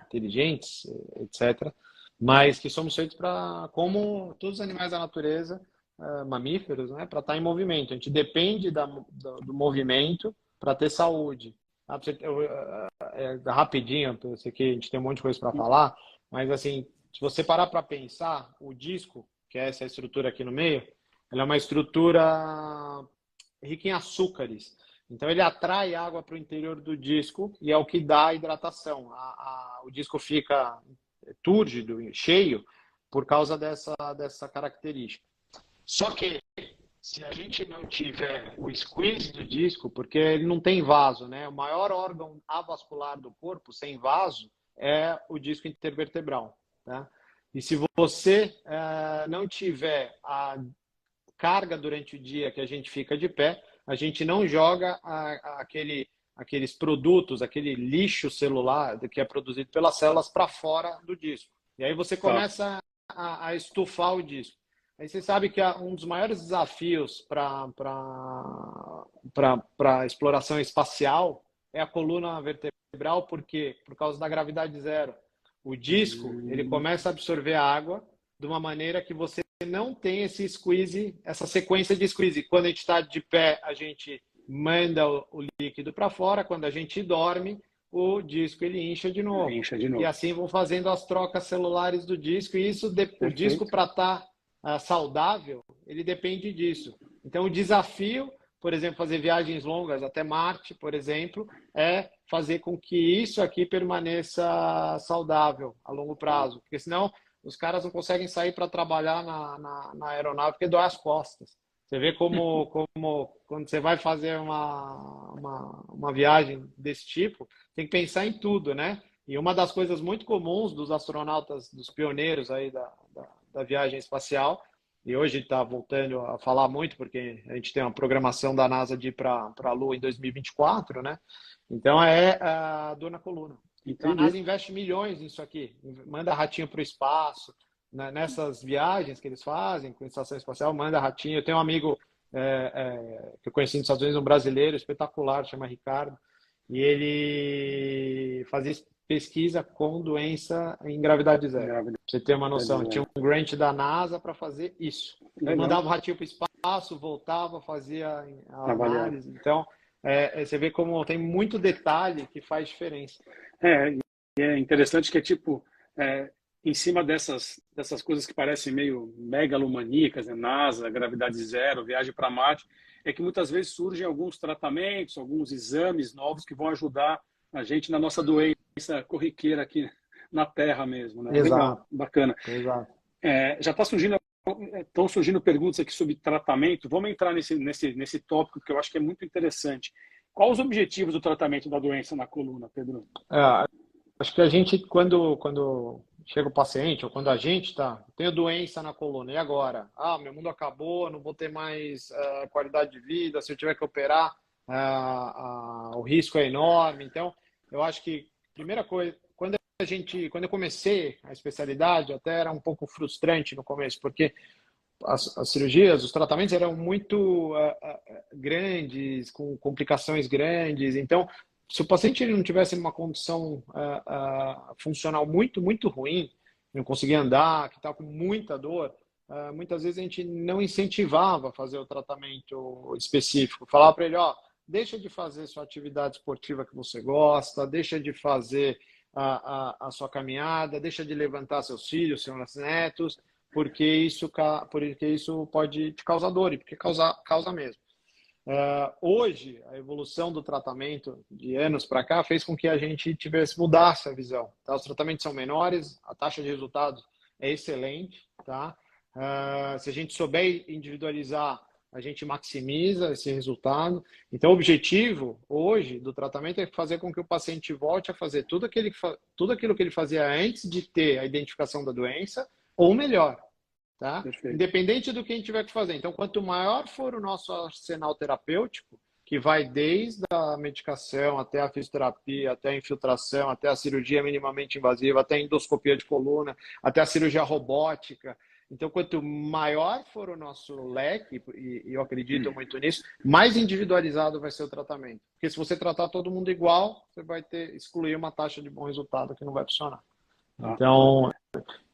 inteligentes, etc., mas que somos feitos como todos os animais da natureza, mamíferos, né, para estar em movimento. A gente depende do movimento para ter saúde. Rapidinho, eu sei que a gente tem um monte de coisa para falar, mas assim, se você parar para pensar, o disco, que é essa estrutura aqui no meio, ela é uma estrutura rica em açúcares. Então ele atrai água para o interior do disco e é o que dá a hidratação. O disco fica túrgido, cheio, por causa dessa característica. Só que se a gente não tiver o squeeze do disco, porque ele não tem vaso, né? O maior órgão avascular do corpo, sem vaso, é o disco intervertebral. Tá? E se você não tiver a carga durante o dia que a gente fica de pé, a gente não joga aqueles produtos, aquele lixo celular que é produzido pelas células para fora do disco. E aí você começa a estufar o disco. Aí você sabe que um dos maiores desafios para a exploração espacial é a coluna vertebral, porque por causa da gravidade zero. O disco ele começa a absorver a água de uma maneira que você não tem esse squeeze, essa sequência de squeeze. Quando a gente está de pé, a gente manda o líquido para fora. Quando a gente dorme, o disco ele incha de novo. E assim vão fazendo as trocas celulares do disco. E isso, o disco para estar saudável, ele depende disso. Então, o desafio, por exemplo, fazer viagens longas até Marte, por exemplo, é fazer com que isso aqui permaneça saudável a longo prazo. Porque senão os caras não conseguem sair para trabalhar na aeronave porque dói as costas. Você vê como quando você vai fazer uma viagem desse tipo, tem que pensar em tudo, né? E uma das coisas muito comuns dos astronautas, dos pioneiros aí da viagem espacial, e hoje está voltando a falar muito, porque a gente tem uma programação da NASA de ir para a Lua em 2024, né? Então é a dor na coluna. Então a NASA investe milhões nisso aqui, manda ratinho para o espaço, nessas viagens que eles fazem com a estação espacial, manda ratinho. Eu tenho um amigo que eu conheci nos Estados Unidos, um brasileiro espetacular, chama Ricardo, e ele fazia pesquisa com doença em gravidade zero. Pra você ter uma noção, tinha um grant da NASA para fazer isso. Ele mandava o ratinho para o espaço, voltava, fazia a análise. Então, você vê como tem muito detalhe que faz diferença. É interessante que em cima dessas coisas que parecem meio megalomaníacas, né? NASA, gravidade zero, viagem para Marte, é que muitas vezes surgem alguns tratamentos, alguns exames novos que vão ajudar a gente na nossa doença corriqueira aqui na Terra mesmo, né? Exato. Legal, bacana. Exato. Já estão surgindo perguntas aqui sobre tratamento. Vamos entrar nesse tópico que eu acho que é muito interessante. Quais os objetivos do tratamento da doença na coluna, Pedro? Acho que a gente, quando chega o paciente, ou quando a gente tem doença na coluna, e agora? Meu mundo acabou, não vou ter mais qualidade de vida, se eu tiver que operar, o risco é enorme. Então, eu acho que, primeira coisa, quando eu comecei a especialidade, até era um pouco frustrante no começo, porque as cirurgias, os tratamentos eram muito grandes, com complicações grandes. Então, se o paciente ele não tivesse uma condição funcional muito ruim, não conseguia andar, que estava com muita dor, muitas vezes a gente não incentivava a fazer o tratamento específico. Falava para ele, ó, deixa de fazer sua atividade esportiva que você gosta, deixa de fazer a sua caminhada, deixa de levantar seus filhos, seus netos, porque isso pode te causar dor, e porque causa mesmo. Hoje, a evolução do tratamento de anos para cá fez com que a gente mudasse a visão. Tá? Os tratamentos são menores, a taxa de resultados é excelente. Tá? Se a gente souber individualizar, a gente maximiza esse resultado. Então, o objetivo hoje do tratamento é fazer com que o paciente volte a fazer tudo aquilo que ele fazia antes de ter a identificação da doença, ou melhor. Tá? Independente do que a gente tiver que fazer. Então, quanto maior for o nosso arsenal terapêutico, que vai desde a medicação até a fisioterapia, até a infiltração, até a cirurgia minimamente invasiva, até a endoscopia de coluna, até a cirurgia robótica. Então, quanto maior for o nosso leque, e eu acredito muito nisso, mais individualizado vai ser o tratamento. Porque se você tratar todo mundo igual, você vai excluir uma taxa de bom resultado que não vai funcionar. Então,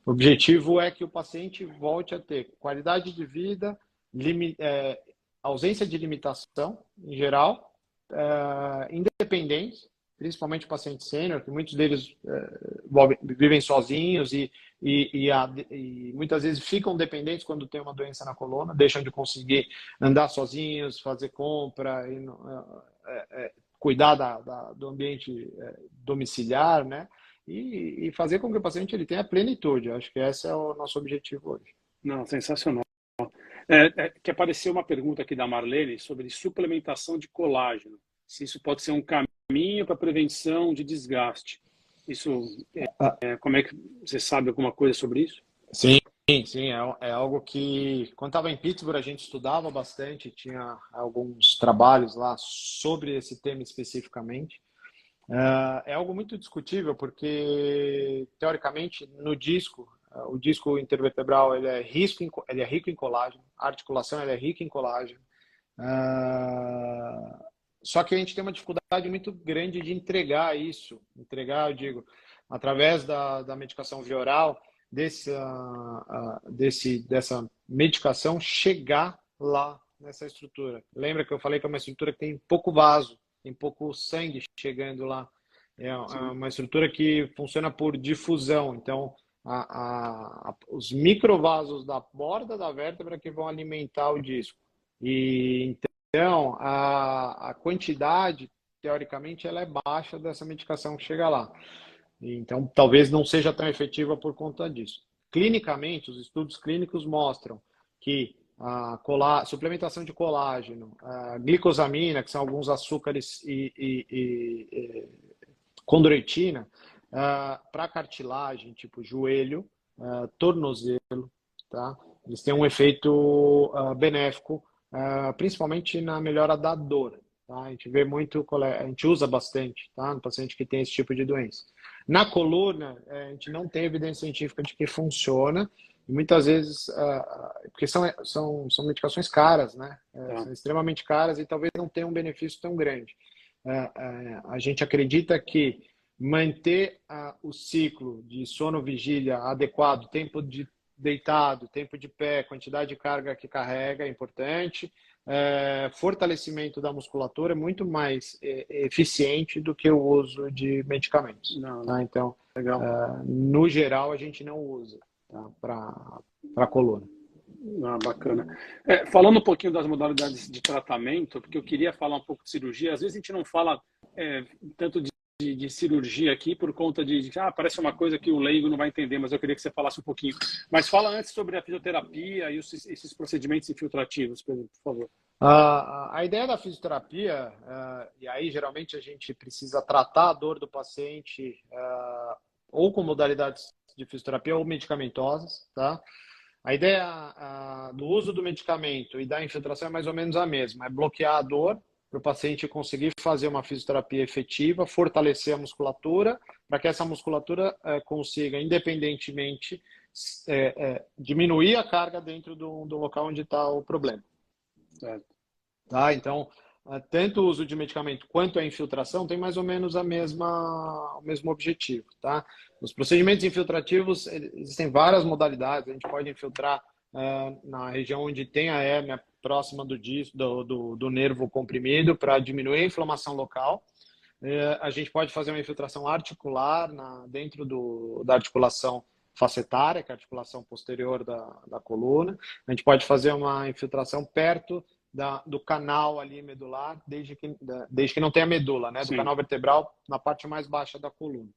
o objetivo é que o paciente volte a ter qualidade de vida, ausência de limitação, em geral, independência, principalmente o paciente sênior, que muitos deles vivem sozinhos e muitas vezes ficam dependentes quando tem uma doença na coluna, deixam de conseguir andar sozinhos, fazer compra, cuidar do ambiente domiciliar, né? E fazer com que o paciente ele tenha plenitude. Acho que esse é o nosso objetivo hoje. Não, sensacional. Que apareceu uma pergunta aqui da Marlene sobre suplementação de colágeno. Se isso pode ser um caminho para prevenção de desgaste. Isso, como é que você sabe alguma coisa sobre isso? Sim, é algo que, quando estava em Pittsburgh, a gente estudava bastante, tinha alguns trabalhos lá sobre esse tema especificamente. É algo muito discutível, porque, teoricamente, no disco, o disco intervertebral ele é rico em colágeno, a articulação ele é rica em colágeno. Só que a gente tem uma dificuldade muito grande de entregar isso. Eu digo, através da medicação via oral, dessa medicação chegar lá nessa estrutura. Lembra que eu falei que é uma estrutura que tem pouco vaso, tem pouco sangue chegando lá. É uma estrutura que funciona por difusão. Então, os microvasos da borda da vértebra que vão alimentar o disco. Então, a quantidade, teoricamente, ela é baixa dessa medicação que chega lá. Então, talvez não seja tão efetiva por conta disso. Clinicamente, os estudos clínicos mostram que a suplementação de colágeno, a glicosamina, que são alguns açúcares, e condroitina, para cartilagem, tipo joelho, tornozelo, tá? Eles têm um efeito benéfico, principalmente na melhora da dor. Tá? A gente vê muito, a gente usa bastante, tá? No paciente que tem esse tipo de doença. Na coluna, a gente não tem evidência científica de que funciona, e muitas vezes, porque são medicações caras, né? São extremamente caras e talvez não tenham um benefício tão grande. A gente acredita que manter o ciclo de sono-vigília adequado, tempo de deitado, tempo de pé, quantidade de carga que carrega é importante. Fortalecimento da musculatura é muito mais eficiente do que o uso de medicamentos. Tá? Então, no geral, a gente não usa, tá? Para a coluna. Bacana. Falando um pouquinho das modalidades de tratamento, porque eu queria falar um pouco de cirurgia. Às vezes a gente não fala tanto de cirurgia aqui por conta de parece uma coisa que o leigo não vai entender, mas eu queria que você falasse um pouquinho. Mas fala antes sobre a fisioterapia e esses procedimentos infiltrativos, Pedro, por favor. A ideia da fisioterapia, e aí geralmente a gente precisa tratar a dor do paciente ou com modalidades de fisioterapia ou medicamentosas, tá? A ideia do uso do medicamento e da infiltração é mais ou menos a mesma, é bloquear a dor para o paciente conseguir fazer uma fisioterapia efetiva, fortalecer a musculatura, para que essa musculatura consiga, independentemente diminuir a carga dentro do local onde está o problema. Certo. Tá? Então, tanto o uso de medicamento quanto a infiltração tem mais ou menos o mesmo objetivo. Tá? Os procedimentos infiltrativos, existem várias modalidades. A gente pode infiltrar na região onde tem a hérnia próxima do nervo comprimido para diminuir a inflamação local. A gente pode fazer uma infiltração articular dentro da articulação facetária, que é a articulação posterior da coluna. A gente pode fazer uma infiltração perto do canal ali medular, desde que não tenha medula, né? Do canal vertebral na parte mais baixa da coluna.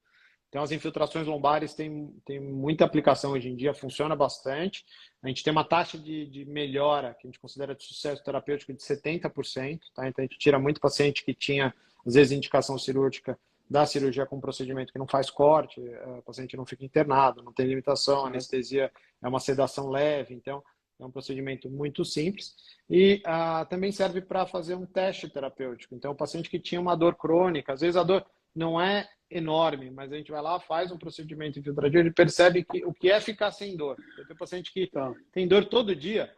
Então, as infiltrações lombares têm muita aplicação hoje em dia, funciona bastante. A gente tem uma taxa de melhora, que a gente considera de sucesso terapêutico, de 70%. Tá? Então, a gente tira muito paciente que tinha, às vezes, indicação cirúrgica da cirurgia com procedimento que não faz corte, o paciente não fica internado, não tem limitação, a anestesia é uma sedação leve, então é um procedimento muito simples. E também serve para fazer um teste terapêutico. Então, o paciente que tinha uma dor crônica, às vezes a dor não é enorme, mas a gente vai lá, faz um procedimento infiltrativo e percebe o que é ficar sem dor. Tem paciente que tem dor todo dia,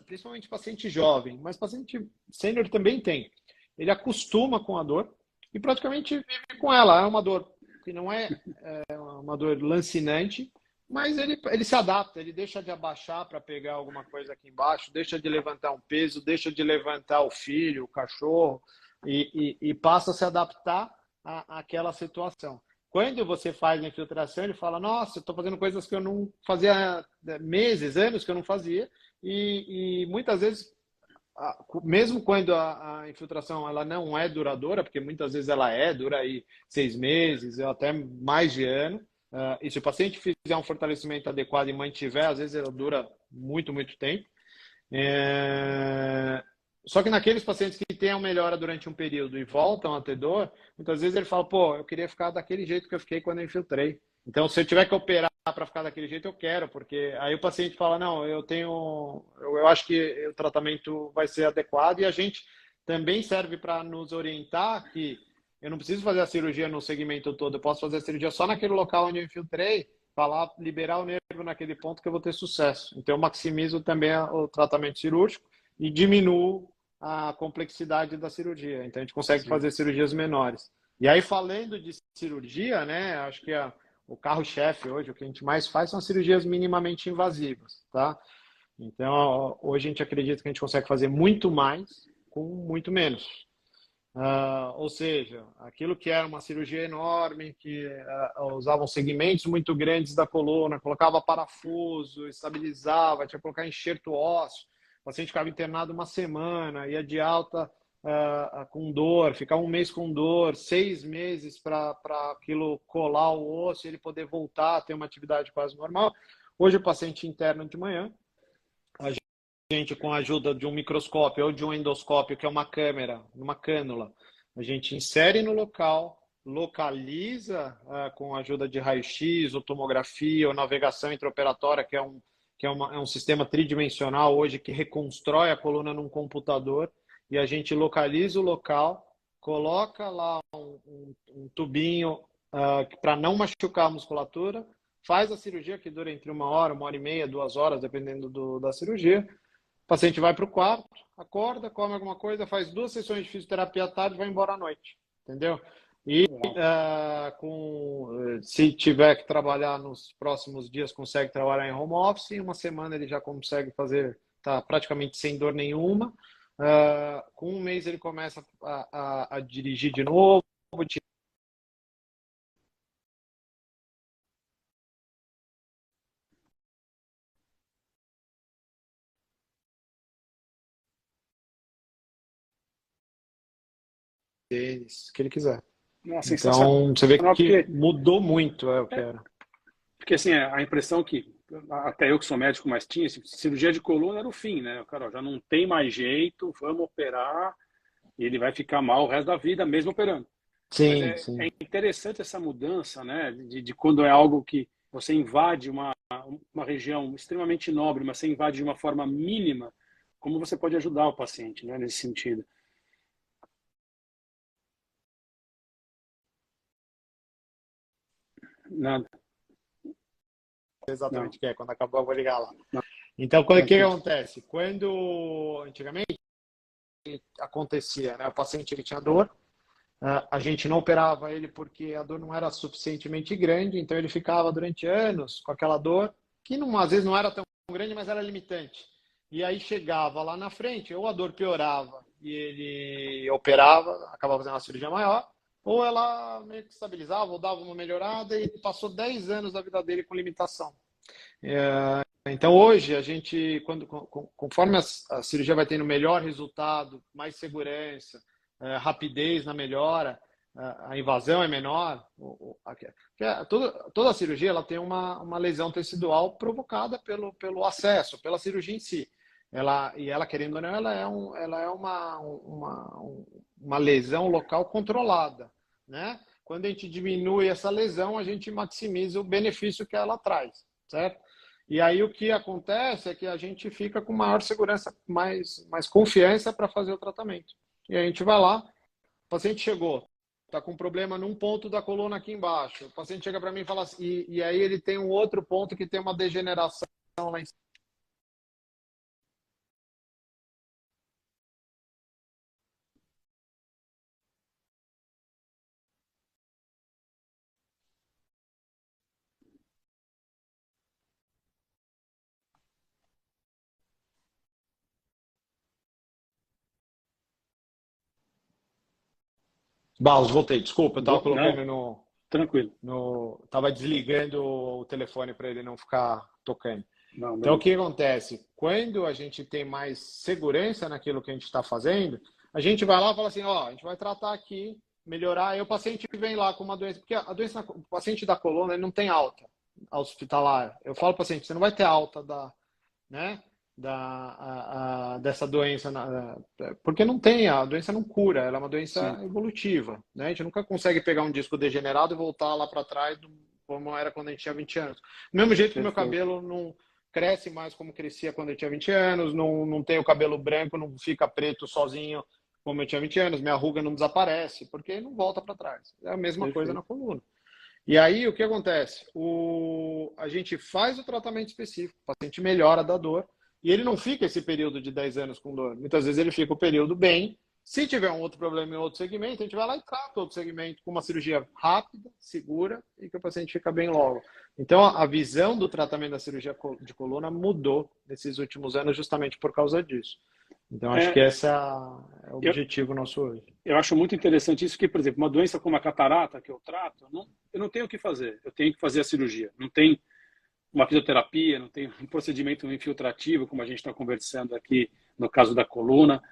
principalmente paciente jovem, mas paciente sênior também tem. Ele acostuma com a dor e praticamente vive com ela. É uma dor que não é uma dor lancinante, mas ele se adapta, ele deixa de abaixar para pegar alguma coisa aqui embaixo, deixa de levantar um peso, deixa de levantar o filho, o cachorro, e passa a se adaptar àquela situação. Quando você faz a infiltração, ele fala, nossa, eu estou fazendo coisas que eu não fazia meses, anos que eu não fazia, e muitas vezes, mesmo quando a infiltração ela não é duradoura, porque muitas vezes ela dura aí 6 meses, ou até mais de ano, e se o paciente fizer um fortalecimento adequado e mantiver, às vezes ela dura muito, muito tempo. Só que naqueles pacientes que têm a melhora durante um período e voltam a ter dor, muitas vezes ele fala, pô, eu queria ficar daquele jeito que eu fiquei quando eu infiltrei. Então, se eu tiver que operar para ficar daquele jeito, eu quero, porque aí o paciente fala, não, eu acho que o tratamento vai ser adequado, e a gente também serve para nos orientar que eu não preciso fazer a cirurgia no segmento todo, eu posso fazer a cirurgia só naquele local onde eu infiltrei, para lá liberar o nervo naquele ponto que eu vou ter sucesso. Então, eu maximizo também o tratamento cirúrgico e diminuo a complexidade da cirurgia. Então, a gente consegue fazer cirurgias menores. E aí, falando de cirurgia, né, acho que o carro-chefe hoje, o que a gente mais faz são cirurgias minimamente invasivas, tá? Então, hoje a gente acredita que a gente consegue fazer muito mais com muito menos. Ou seja, aquilo que era uma cirurgia enorme, que usavam segmentos muito grandes da coluna, colocava parafuso, estabilizava, tinha que colocar enxerto ósseo, o paciente ficava internado uma semana, ia de alta com dor, ficar um mês com dor, 6 meses para aquilo colar o osso e ele poder voltar a ter uma atividade quase normal. Hoje o paciente interna de manhã, a gente, com a ajuda de um microscópio ou de um endoscópio, que é uma câmera, uma cânula, a gente insere no local, localiza com a ajuda de raio-x, ou tomografia, ou navegação intraoperatória, que é um sistema tridimensional hoje que reconstrói a coluna num computador, e a gente localiza o local, coloca lá um tubinho para não machucar a musculatura, faz a cirurgia, que dura entre 1 hora e meia, 2 horas, dependendo da cirurgia. O paciente vai para o quarto, acorda, come alguma coisa, faz 2 sessões de fisioterapia à tarde e vai embora à noite. Entendeu? E se tiver que trabalhar nos próximos dias, consegue trabalhar em home office. Em uma semana ele já consegue fazer, está praticamente sem dor nenhuma. Com 1 mês ele começa a dirigir de novo. Que ele quiser. Nossa, então, você vê que porque, mudou muito o que era. Porque assim, a impressão que, até eu que sou médico, mas tinha, cirurgia de coluna era o fim, né? O cara, ó, já não tem mais jeito, vamos operar, e ele vai ficar mal o resto da vida, mesmo operando. Mas Sim, é sim. interessante essa mudança, né? De quando é algo que você invade uma região extremamente nobre, mas você invade de uma forma mínima, como você pode ajudar o paciente, né? Nesse sentido. Nada. exatamente Não, o que é. Quando acabar, eu vou ligar lá. não, Então, o que tranquilo. acontece? Quando antigamente acontecia, né? O paciente ele tinha dor, a gente não operava ele porque a dor não era suficientemente grande, então ele ficava durante anos com aquela dor, que às vezes não era tão grande, mas era limitante. E aí chegava lá na frente, ou a dor piorava e ele operava, acabava fazendo uma cirurgia maior, ou ela meio que estabilizava, ou dava uma melhorada, e ele passou 10 anos da vida dele com limitação. Então hoje a gente, conforme a cirurgia vai tendo melhor resultado, mais segurança, rapidez na melhora, a invasão é menor. Toda a cirurgia ela tem uma lesão tecidual provocada pelo acesso, pela cirurgia em si. Ela querendo ou não, ela é uma lesão local controlada, né? Quando a gente diminui essa lesão, a gente maximiza o benefício que ela traz, certo? E aí o que acontece é que a gente fica com maior segurança, mais confiança para fazer o tratamento. E a gente vai lá, o paciente chegou, está com problema num ponto da coluna aqui embaixo. O paciente chega para mim e fala assim, e aí ele tem um outro ponto que tem uma degeneração lá em cima. Barros, voltei. Desculpa, eu estava colocando Não, tranquilo. Tava desligando o telefone para ele não ficar tocando. Não, Então, o beleza. que acontece? Quando a gente tem mais segurança naquilo que a gente está fazendo, a gente vai lá e fala assim, ó, a gente vai tratar aqui, melhorar. Aí o paciente vem lá com uma doença, porque a doença, o paciente da coluna, ele não tem alta hospitalar. Eu falo para o paciente, você não vai ter alta né, dessa doença, porque não tem, a doença não cura, ela é uma doença Sim, evolutiva, né? A gente nunca consegue pegar um disco degenerado e voltar lá para trás como era quando a gente tinha 20 anos. Do mesmo jeito que o meu perfeito. cabelo não cresce mais como crescia quando eu tinha 20 anos, não tem o cabelo branco, não fica preto sozinho como eu tinha 20 anos, minha ruga não desaparece, porque não volta para trás. É a mesma coisa na Perfeito. coluna. E aí, o que acontece? A gente faz o tratamento específico, o paciente melhora da dor, e ele não fica esse período de 10 anos com dor. Muitas vezes ele fica o período bem. Se tiver um outro problema em outro segmento, a gente vai lá e trata outro segmento com uma cirurgia rápida, segura, e que o paciente fica bem logo. Então, a visão do tratamento da cirurgia de coluna mudou nesses últimos anos justamente por causa disso. Então, acho que É, esse é o eu, objetivo nosso hoje. eu acho muito interessante isso, que, por exemplo, uma doença como a catarata que eu trato, eu não tenho o que fazer. Eu tenho que fazer a cirurgia. Não tem uma fisioterapia, não tem um procedimento infiltrativo, como a gente está conversando aqui no caso da coluna.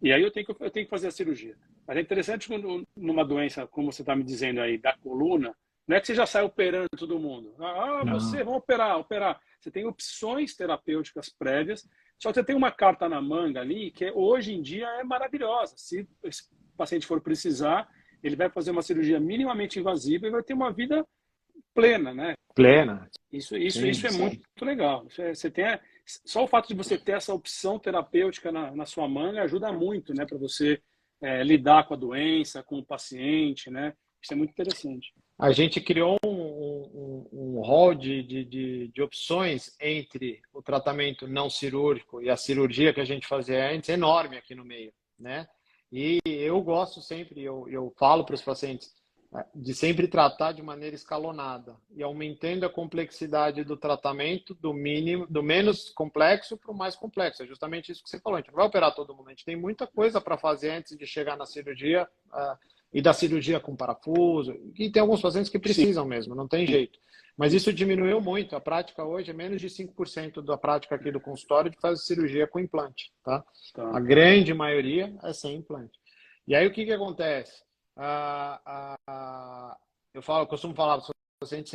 E aí eu tenho que fazer a cirurgia. Mas é interessante quando numa doença, como você está me dizendo aí, da coluna, não é que você já sai operando todo mundo. Não. Vamos operar, operar. Você tem opções terapêuticas prévias, só que você tem uma carta na manga ali que hoje em dia é maravilhosa. Se esse paciente for precisar, ele vai fazer uma cirurgia minimamente invasiva e vai ter uma vida plena, né? Plena. Isso Sim, é muito legal. Você tem só o fato de você ter essa opção terapêutica na sua manga ajuda muito, né, para você lidar com a doença, com o paciente, né? Isso é muito interessante. a gente criou um rol de opções entre o tratamento não cirúrgico e a cirurgia que a gente fazia antes, enorme aqui no meio, né? E eu gosto sempre, eu falo para os pacientes, de sempre tratar de maneira escalonada e aumentando a complexidade do tratamento do mínimo, do menos complexo para o mais complexo. É justamente isso que você falou. A gente não vai operar todo mundo, a gente tem muita coisa para fazer antes de chegar na cirurgia, e da cirurgia com parafuso. E tem alguns pacientes que Sim, precisam mesmo, não tem jeito. Mas isso diminuiu muito. A prática hoje é menos de 5% da prática aqui do consultório de fazer cirurgia com implante, tá? A tá. grande maioria é sem implante. E aí o que acontece? Eu costumo falar para os pacientes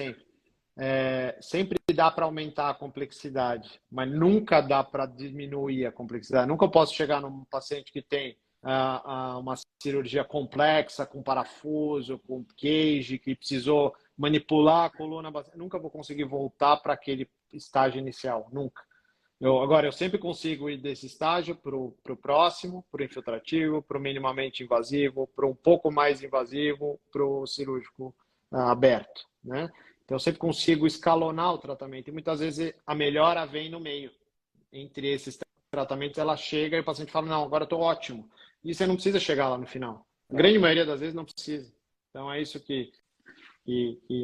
sempre dá para aumentar a complexidade, mas nunca dá para diminuir a complexidade. Nunca eu posso chegar num paciente que tem uma cirurgia complexa, com parafuso, com cage, que precisou manipular a coluna. Nunca vou conseguir voltar para aquele estágio inicial, nunca. Agora, eu sempre consigo ir desse estágio para o próximo, para o infiltrativo, para o minimamente invasivo, para um pouco mais invasivo, para o cirúrgico aberto, né? Então, eu sempre consigo escalonar o tratamento. E muitas vezes a melhora vem no meio. Entre esses tratamentos, ela chega e o paciente fala, não, agora eu estou ótimo. E você não precisa chegar lá no final. A grande maioria das vezes não precisa. Então, é isso que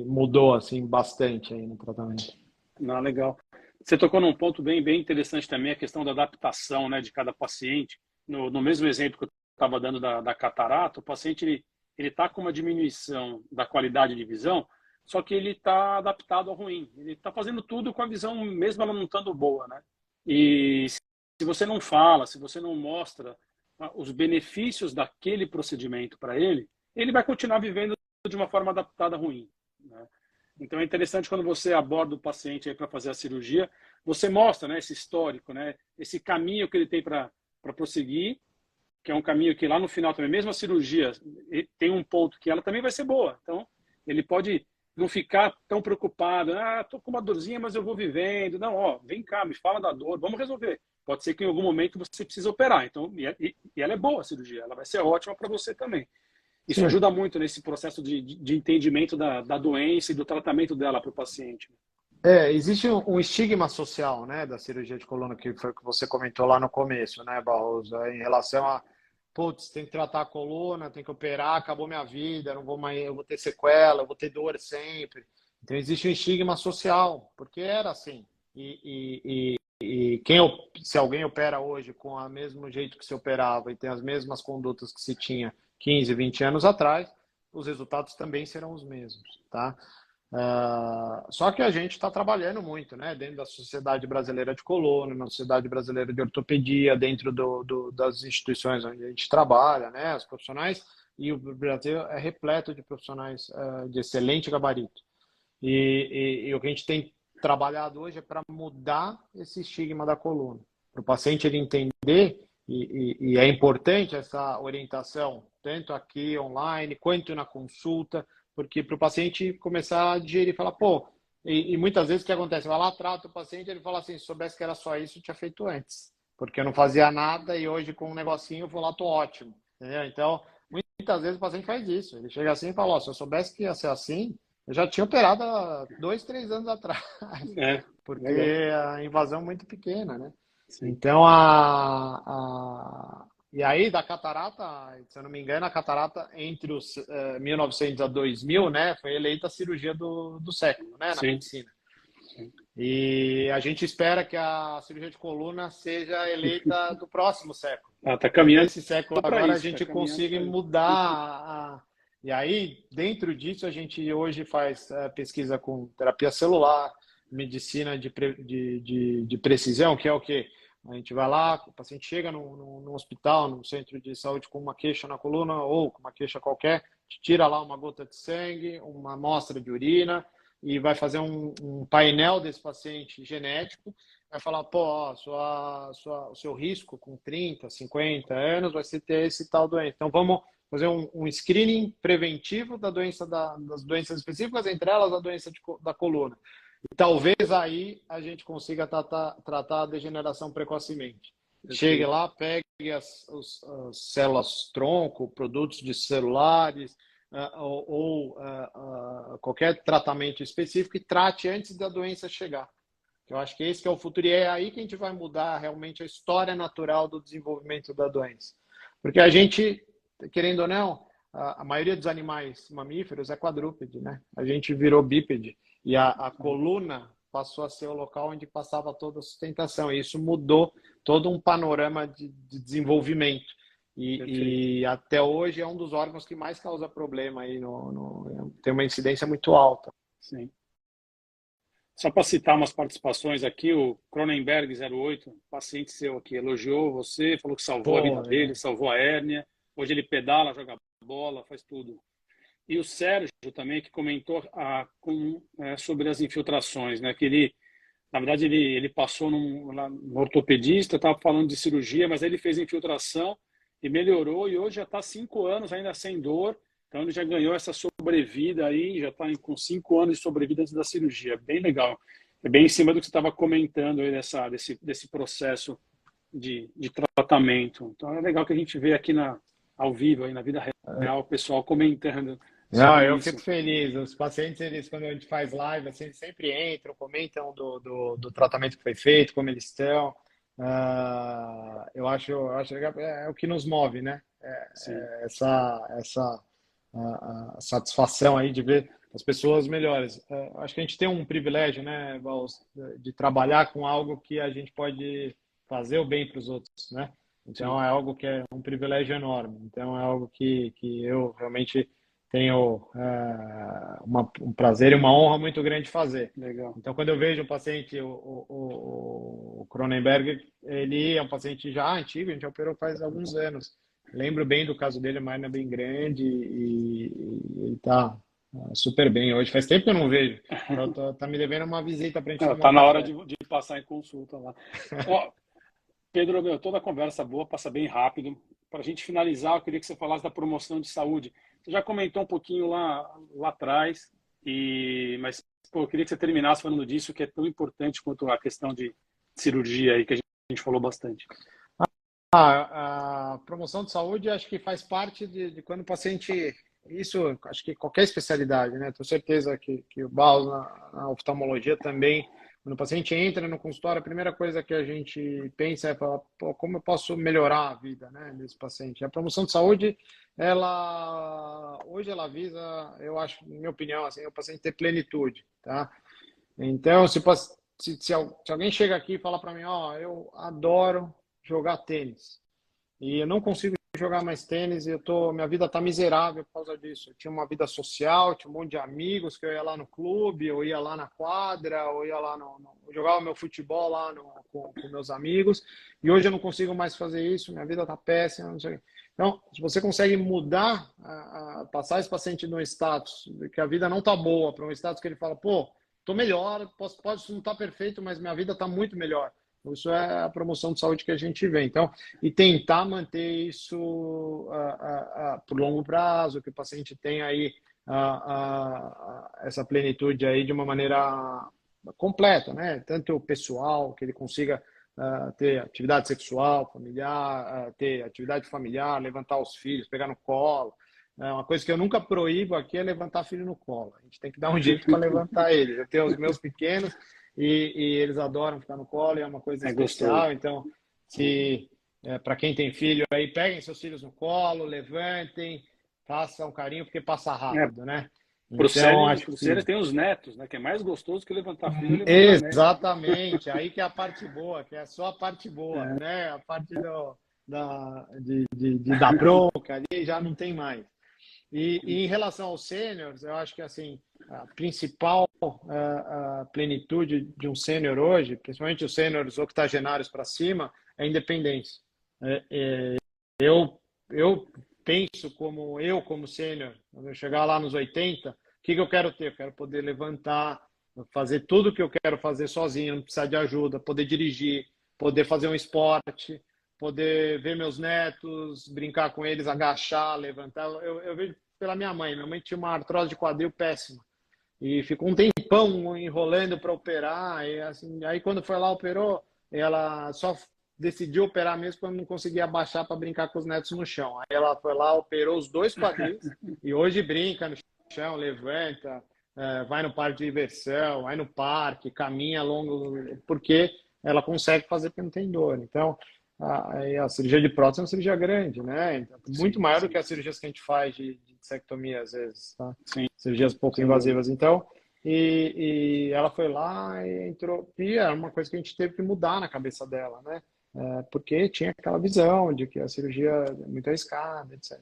mudou assim, bastante aí no tratamento. Não, legal. Você tocou num ponto bem interessante também, a questão da adaptação, né, de cada paciente. No mesmo exemplo que eu estava dando da catarata, o paciente ele está com uma diminuição da qualidade de visão, só que ele está adaptado ao ruim. Ele está fazendo tudo com a visão, mesmo ela não estando boa, né? E se você não fala, se você não mostra os benefícios daquele procedimento para ele, ele vai continuar vivendo de uma forma adaptada ruim, né? Então é interessante quando você aborda o paciente para fazer a cirurgia, você mostra, né, esse histórico, né, esse caminho que ele tem para prosseguir, que é um caminho que lá no final também, mesmo a cirurgia, tem um ponto que ela também vai ser boa. Então ele pode não ficar tão preocupado, tô com uma dorzinha, mas eu vou vivendo. Não, ó, vem cá, me fala da dor, vamos resolver. Pode ser que em algum momento você precise operar. Então, e ela é boa a cirurgia, ela vai ser ótima para você também. Isso Sim. ajuda muito nesse processo de entendimento da doença e do tratamento dela para o paciente. Existe um estigma social, né, da cirurgia de coluna, que foi o que você comentou lá no começo, né, Barroso, em relação a, putz, tem que tratar a coluna, tem que operar, acabou minha vida, eu não vou mais, eu vou ter sequela, eu vou ter dor sempre. Então existe um estigma social, porque era assim. E se alguém opera hoje com o mesmo jeito que se operava e tem as mesmas condutas que se tinha 15, 20 anos atrás, os resultados também serão os mesmos, tá? Só que a gente está trabalhando muito, né, dentro da Sociedade Brasileira de Coluna, na Sociedade Brasileira de Ortopedia, dentro das instituições onde a gente trabalha, né, os profissionais, e o Brasil é repleto de profissionais de excelente gabarito. E o que a gente tem trabalhado hoje é para mudar esse estigma da coluna, para o paciente ele entender, e é importante essa orientação, tanto aqui online, quanto na consulta, porque para o paciente começar a digerir e falar, pô, e muitas vezes o que acontece? Vai lá, trata o paciente, ele fala assim, se soubesse que era só isso, eu tinha feito antes, porque eu não fazia nada e hoje com um negocinho eu vou lá, tô ótimo, entendeu? Então, muitas vezes o paciente faz isso, ele chega assim e fala, se eu soubesse que ia ser assim, eu já tinha operado há 2, 3 anos atrás, porque legal. A invasão é muito pequena, né? Sim. Então, e aí, da catarata, se eu não me engano, a catarata entre os 1900 a 2000, né, foi eleita a cirurgia do século, né, na medicina. Sim. E a gente espera que a cirurgia de coluna seja eleita do próximo século. Tá caminhando. Nesse século agora a gente consiga mudar. E aí, dentro disso, a gente hoje faz pesquisa com terapia celular, medicina de precisão, que é o quê? A gente vai lá, o paciente chega no hospital, no centro de saúde com uma queixa na coluna ou com uma queixa qualquer, tira lá uma gota de sangue, uma amostra de urina e vai fazer um painel desse paciente genético, vai falar, pô, ó, o seu risco com 30, 50 anos vai ser ter esse tal doença. Então vamos fazer um screening preventivo das doenças específicas, entre elas a doença da coluna. E talvez aí a gente consiga tratar a degeneração precocemente. Chegue lá, pegue as células tronco, produtos de celulares ou qualquer tratamento específico e trate antes da doença chegar. Eu acho que esse que é o futuro e é aí que a gente vai mudar realmente a história natural do desenvolvimento da doença. Porque a gente, querendo ou não, a maioria dos animais mamíferos é quadrúpede, né? A gente virou bípede. E a coluna passou a ser o local onde passava toda a sustentação. E isso mudou todo um panorama de desenvolvimento. E até hoje é um dos órgãos que mais causa problema. Aí tem uma incidência muito alta. Sim. Só para citar umas participações aqui, o Cronenberg08, paciente seu aqui, elogiou você, falou que salvou a vida dele, salvou a hérnia. Hoje ele pedala, joga bola, faz tudo. E o Sérgio também, que comentou sobre as infiltrações, né? Que ele, na verdade, ele passou no ortopedista, estava falando de cirurgia, mas ele fez infiltração e melhorou, e hoje já está 5 anos ainda sem dor, então ele já ganhou essa sobrevida aí, já está com 5 anos de sobrevida antes da cirurgia. Bem legal. É bem em cima do que você estava comentando aí desse processo de tratamento. Então é legal que a gente vê aqui ao vivo, aí na vida real, o pessoal comentando Não, eu Isso. fico feliz. Os pacientes, eles, quando a gente faz live, assim, eles sempre entram, comentam do tratamento que foi feito, como eles estão. Eu acho legal, é o que nos move, né? Sim. Essa a satisfação aí de ver as pessoas melhores. Acho que a gente tem um privilégio, né, Val, de trabalhar com algo que a gente pode fazer o bem para os outros, né? Sim. Então é algo que é um privilégio enorme. Então é algo que eu realmente tenho um prazer e uma honra muito grande de fazer. Legal. Então, quando eu vejo um paciente, o Cronenberg, ele é um paciente já antigo, a gente operou faz alguns anos. Lembro bem do caso dele, a máquina bem grande e ele tá super bem hoje. Faz tempo que eu não vejo. Então, tá me devendo uma visita para a gente tomar Tá um na hora café. de passar em consulta lá. Ó, Pedro, meu, toda a conversa boa, passa bem rápido. Para a gente finalizar, eu queria que você falasse da promoção de saúde. Você já comentou um pouquinho lá atrás, mas pô, eu queria que você terminasse falando disso, que é tão importante quanto a questão de cirurgia aí, que a gente falou bastante. A promoção de saúde acho que faz parte de quando o paciente. Isso, acho que qualquer especialidade, né? Tenho certeza que o Baus na oftalmologia também. Quando o paciente entra no consultório, a primeira coisa que a gente pensa é falar, pô, como eu posso melhorar a vida, né, desse paciente? A promoção de saúde, hoje ela visa, eu acho, na minha opinião, assim, o paciente ter plenitude, tá? Então, se alguém chega aqui e fala para mim, ó, eu adoro jogar tênis e eu não consigo jogar mais tênis e minha vida tá miserável por causa disso. Eu tinha uma vida social, tinha um monte de amigos que eu ia lá no clube, eu ia lá na quadra, eu ia lá eu jogava meu futebol lá com meus amigos e hoje eu não consigo mais fazer isso, minha vida tá péssima, não sei. Então, se você consegue mudar, passar esse paciente de um status que a vida não tá boa para um status que ele fala, pô, tô melhor, pode não estar perfeito, mas minha vida tá muito melhor. Isso é a promoção de saúde que a gente vê. Então, e tentar manter isso por longo prazo, que o paciente tenha aí essa plenitude aí de uma maneira completa, né? Tanto pessoal, que ele consiga ter atividade sexual, familiar, ter atividade familiar, levantar os filhos, pegar no colo. Uma coisa que eu nunca proíbo aqui é levantar filho no colo. A gente tem que dar um jeito para levantar eles. Eu tenho os meus pequenos e eles adoram ficar no colo, e é uma coisa É gostoso. especial. Então, para quem tem filho aí, peguem seus filhos no colo, levantem, façam um carinho, porque passa É, rápido, né? pro Então, Célio, acho pro que Célio tem os netos, né? Que é mais gostoso que levantar filho e levantar neto. exatamente, aí que é a parte boa, que é só a parte boa, né? A parte de dar bronca ali já não tem mais. E em relação aos sêniores, eu acho que assim, a principal a plenitude de um sênior hoje, principalmente os sêniores octogenários para cima, é a independência. Eu penso como sênior, quando eu chegar lá nos 80, o que eu quero ter? Eu quero poder levantar, fazer tudo o que eu quero fazer sozinho, não precisar de ajuda, poder dirigir, poder fazer um esporte, poder ver meus netos, brincar com eles, agachar, levantar. Eu vejo pela minha mãe. Minha mãe tinha uma artrose de quadril péssima e ficou um tempão enrolando para operar. E, assim, aí quando foi lá, operou, ela só decidiu operar mesmo quando não conseguia abaixar para brincar com os netos no chão. Aí ela foi lá, operou os dois quadris e hoje brinca no chão, levanta, vai no parque de diversão, vai no parque, caminha longo, porque ela consegue fazer porque não tem dor. Então, a cirurgia de prótese é uma cirurgia grande, né? Então, muito Sim, maior do sim, que as cirurgias que a gente faz de dissectomia, às vezes, tá? sim, Cirurgias pouco sem dúvida. invasivas. Então, e ela foi lá e entrou. E era uma coisa que a gente teve que mudar na cabeça dela, né? Porque tinha aquela visão de que a cirurgia é muito arriscada, etc.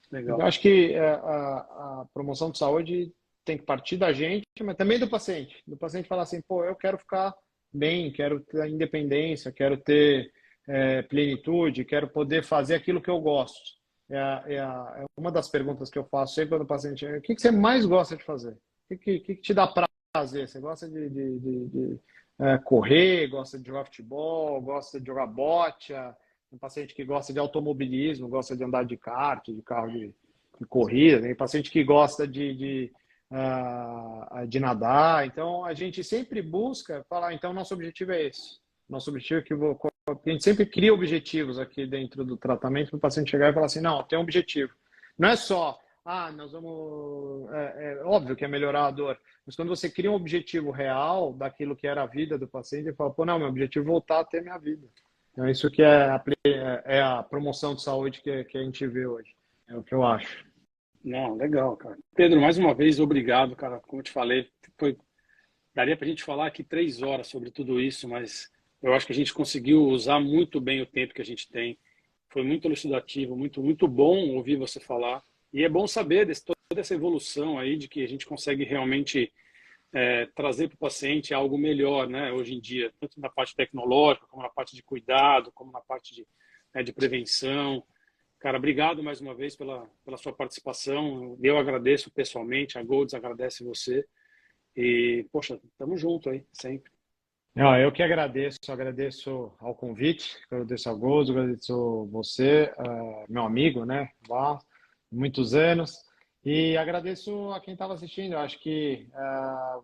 Então, Legal. acho que a promoção de saúde tem que partir da gente, mas também do paciente. Do paciente falar assim, pô, eu quero ficar bem, quero ter independência, quero ter plenitude, quero poder fazer aquilo que eu gosto. É uma das perguntas que eu faço sempre quando o paciente o que você mais gosta de fazer? O que te dá prazer? Você gosta de correr, gosta de jogar futebol, gosta de jogar bote? Um paciente que gosta de automobilismo, gosta de andar de kart, de carro de corrida, tem paciente que gosta de nadar. Então, a gente sempre busca falar, então, nosso objetivo é esse. Nosso objetivo é que a gente sempre cria objetivos aqui dentro do tratamento para o paciente chegar e falar assim, não, tem um objetivo. Não é só, nós vamos... É óbvio que é melhorar a dor, mas quando você cria um objetivo real daquilo que era a vida do paciente, ele fala, pô, não, meu objetivo é voltar a ter minha vida. Então, isso que é a promoção de saúde que a gente vê hoje. É o que eu acho. Não, legal, cara. Pedro, mais uma vez, obrigado, cara. Como eu te falei, daria para a gente falar aqui 3 horas sobre tudo isso, mas eu acho que a gente conseguiu usar muito bem o tempo que a gente tem. Foi muito elucidativo, muito, muito bom ouvir você falar. E é bom saber toda essa evolução aí de que a gente consegue realmente trazer para o paciente algo melhor, né? Hoje em dia, tanto na parte tecnológica, como na parte de cuidado, como na parte de prevenção. Cara, obrigado mais uma vez pela sua participação. Eu agradeço pessoalmente, a Golds agradece você. E, poxa, tamo junto aí, sempre. Não, eu que agradeço ao convite, agradeço ao Gozo, agradeço você, meu amigo, né, lá, muitos anos, e agradeço a quem estava assistindo. Eu acho que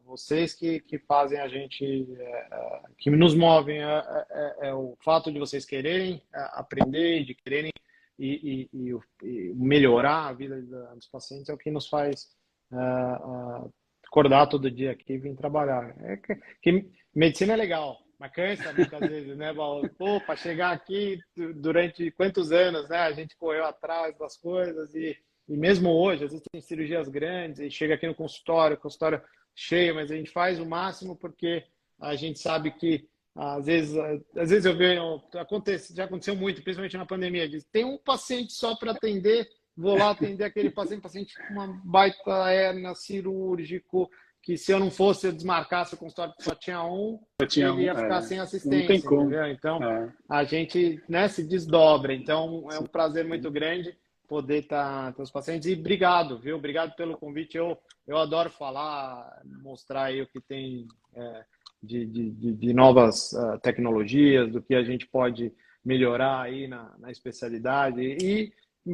vocês que fazem a gente, que nos movem, é o fato de vocês quererem aprender, de quererem e melhorar a vida dos pacientes, é o que nos faz acordar todo dia aqui e vir trabalhar. Que medicina é legal, mas cansa muitas vezes, né, Paulo? Pô, para chegar aqui durante quantos anos, né? A gente correu atrás das coisas e mesmo hoje, às vezes tem cirurgias grandes e chega aqui no consultório cheio, mas a gente faz o máximo porque a gente sabe que às vezes eu vejo, já aconteceu muito, principalmente na pandemia, tem um paciente só para atender. Vou lá atender aquele paciente com uma baita hérnia, cirúrgico, que se eu não fosse, eu desmarcasse o consultório que só tinha um, ele ia ficar sem assistência, não tem como. Entendeu? Então, a gente, né, se desdobra. Então, é um prazer muito grande poder estar com os pacientes. E obrigado, viu? Obrigado pelo convite. Eu adoro falar, mostrar aí o que tem de novas tecnologias, do que a gente pode melhorar aí na especialidade e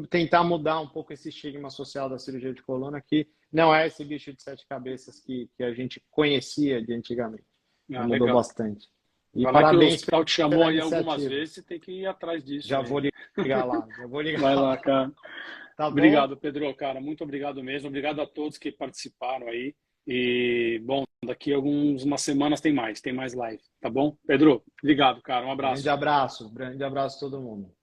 tentar mudar um pouco esse estigma social da cirurgia de coluna, que não é esse bicho de 7 cabeças que a gente conhecia de antigamente. Mudou legal. Bastante. E vai parabéns. Lá que o hospital te chamou aí algumas vezes, você tem que ir atrás disso. Já vou ligar lá. Vai lá, cara. Tá bom? Obrigado, Pedro, cara. Muito obrigado mesmo. Obrigado a todos que participaram aí. E, bom, daqui a umas semanas tem mais live, tá bom? Pedro, obrigado, cara. Um abraço. Grande abraço a todo mundo.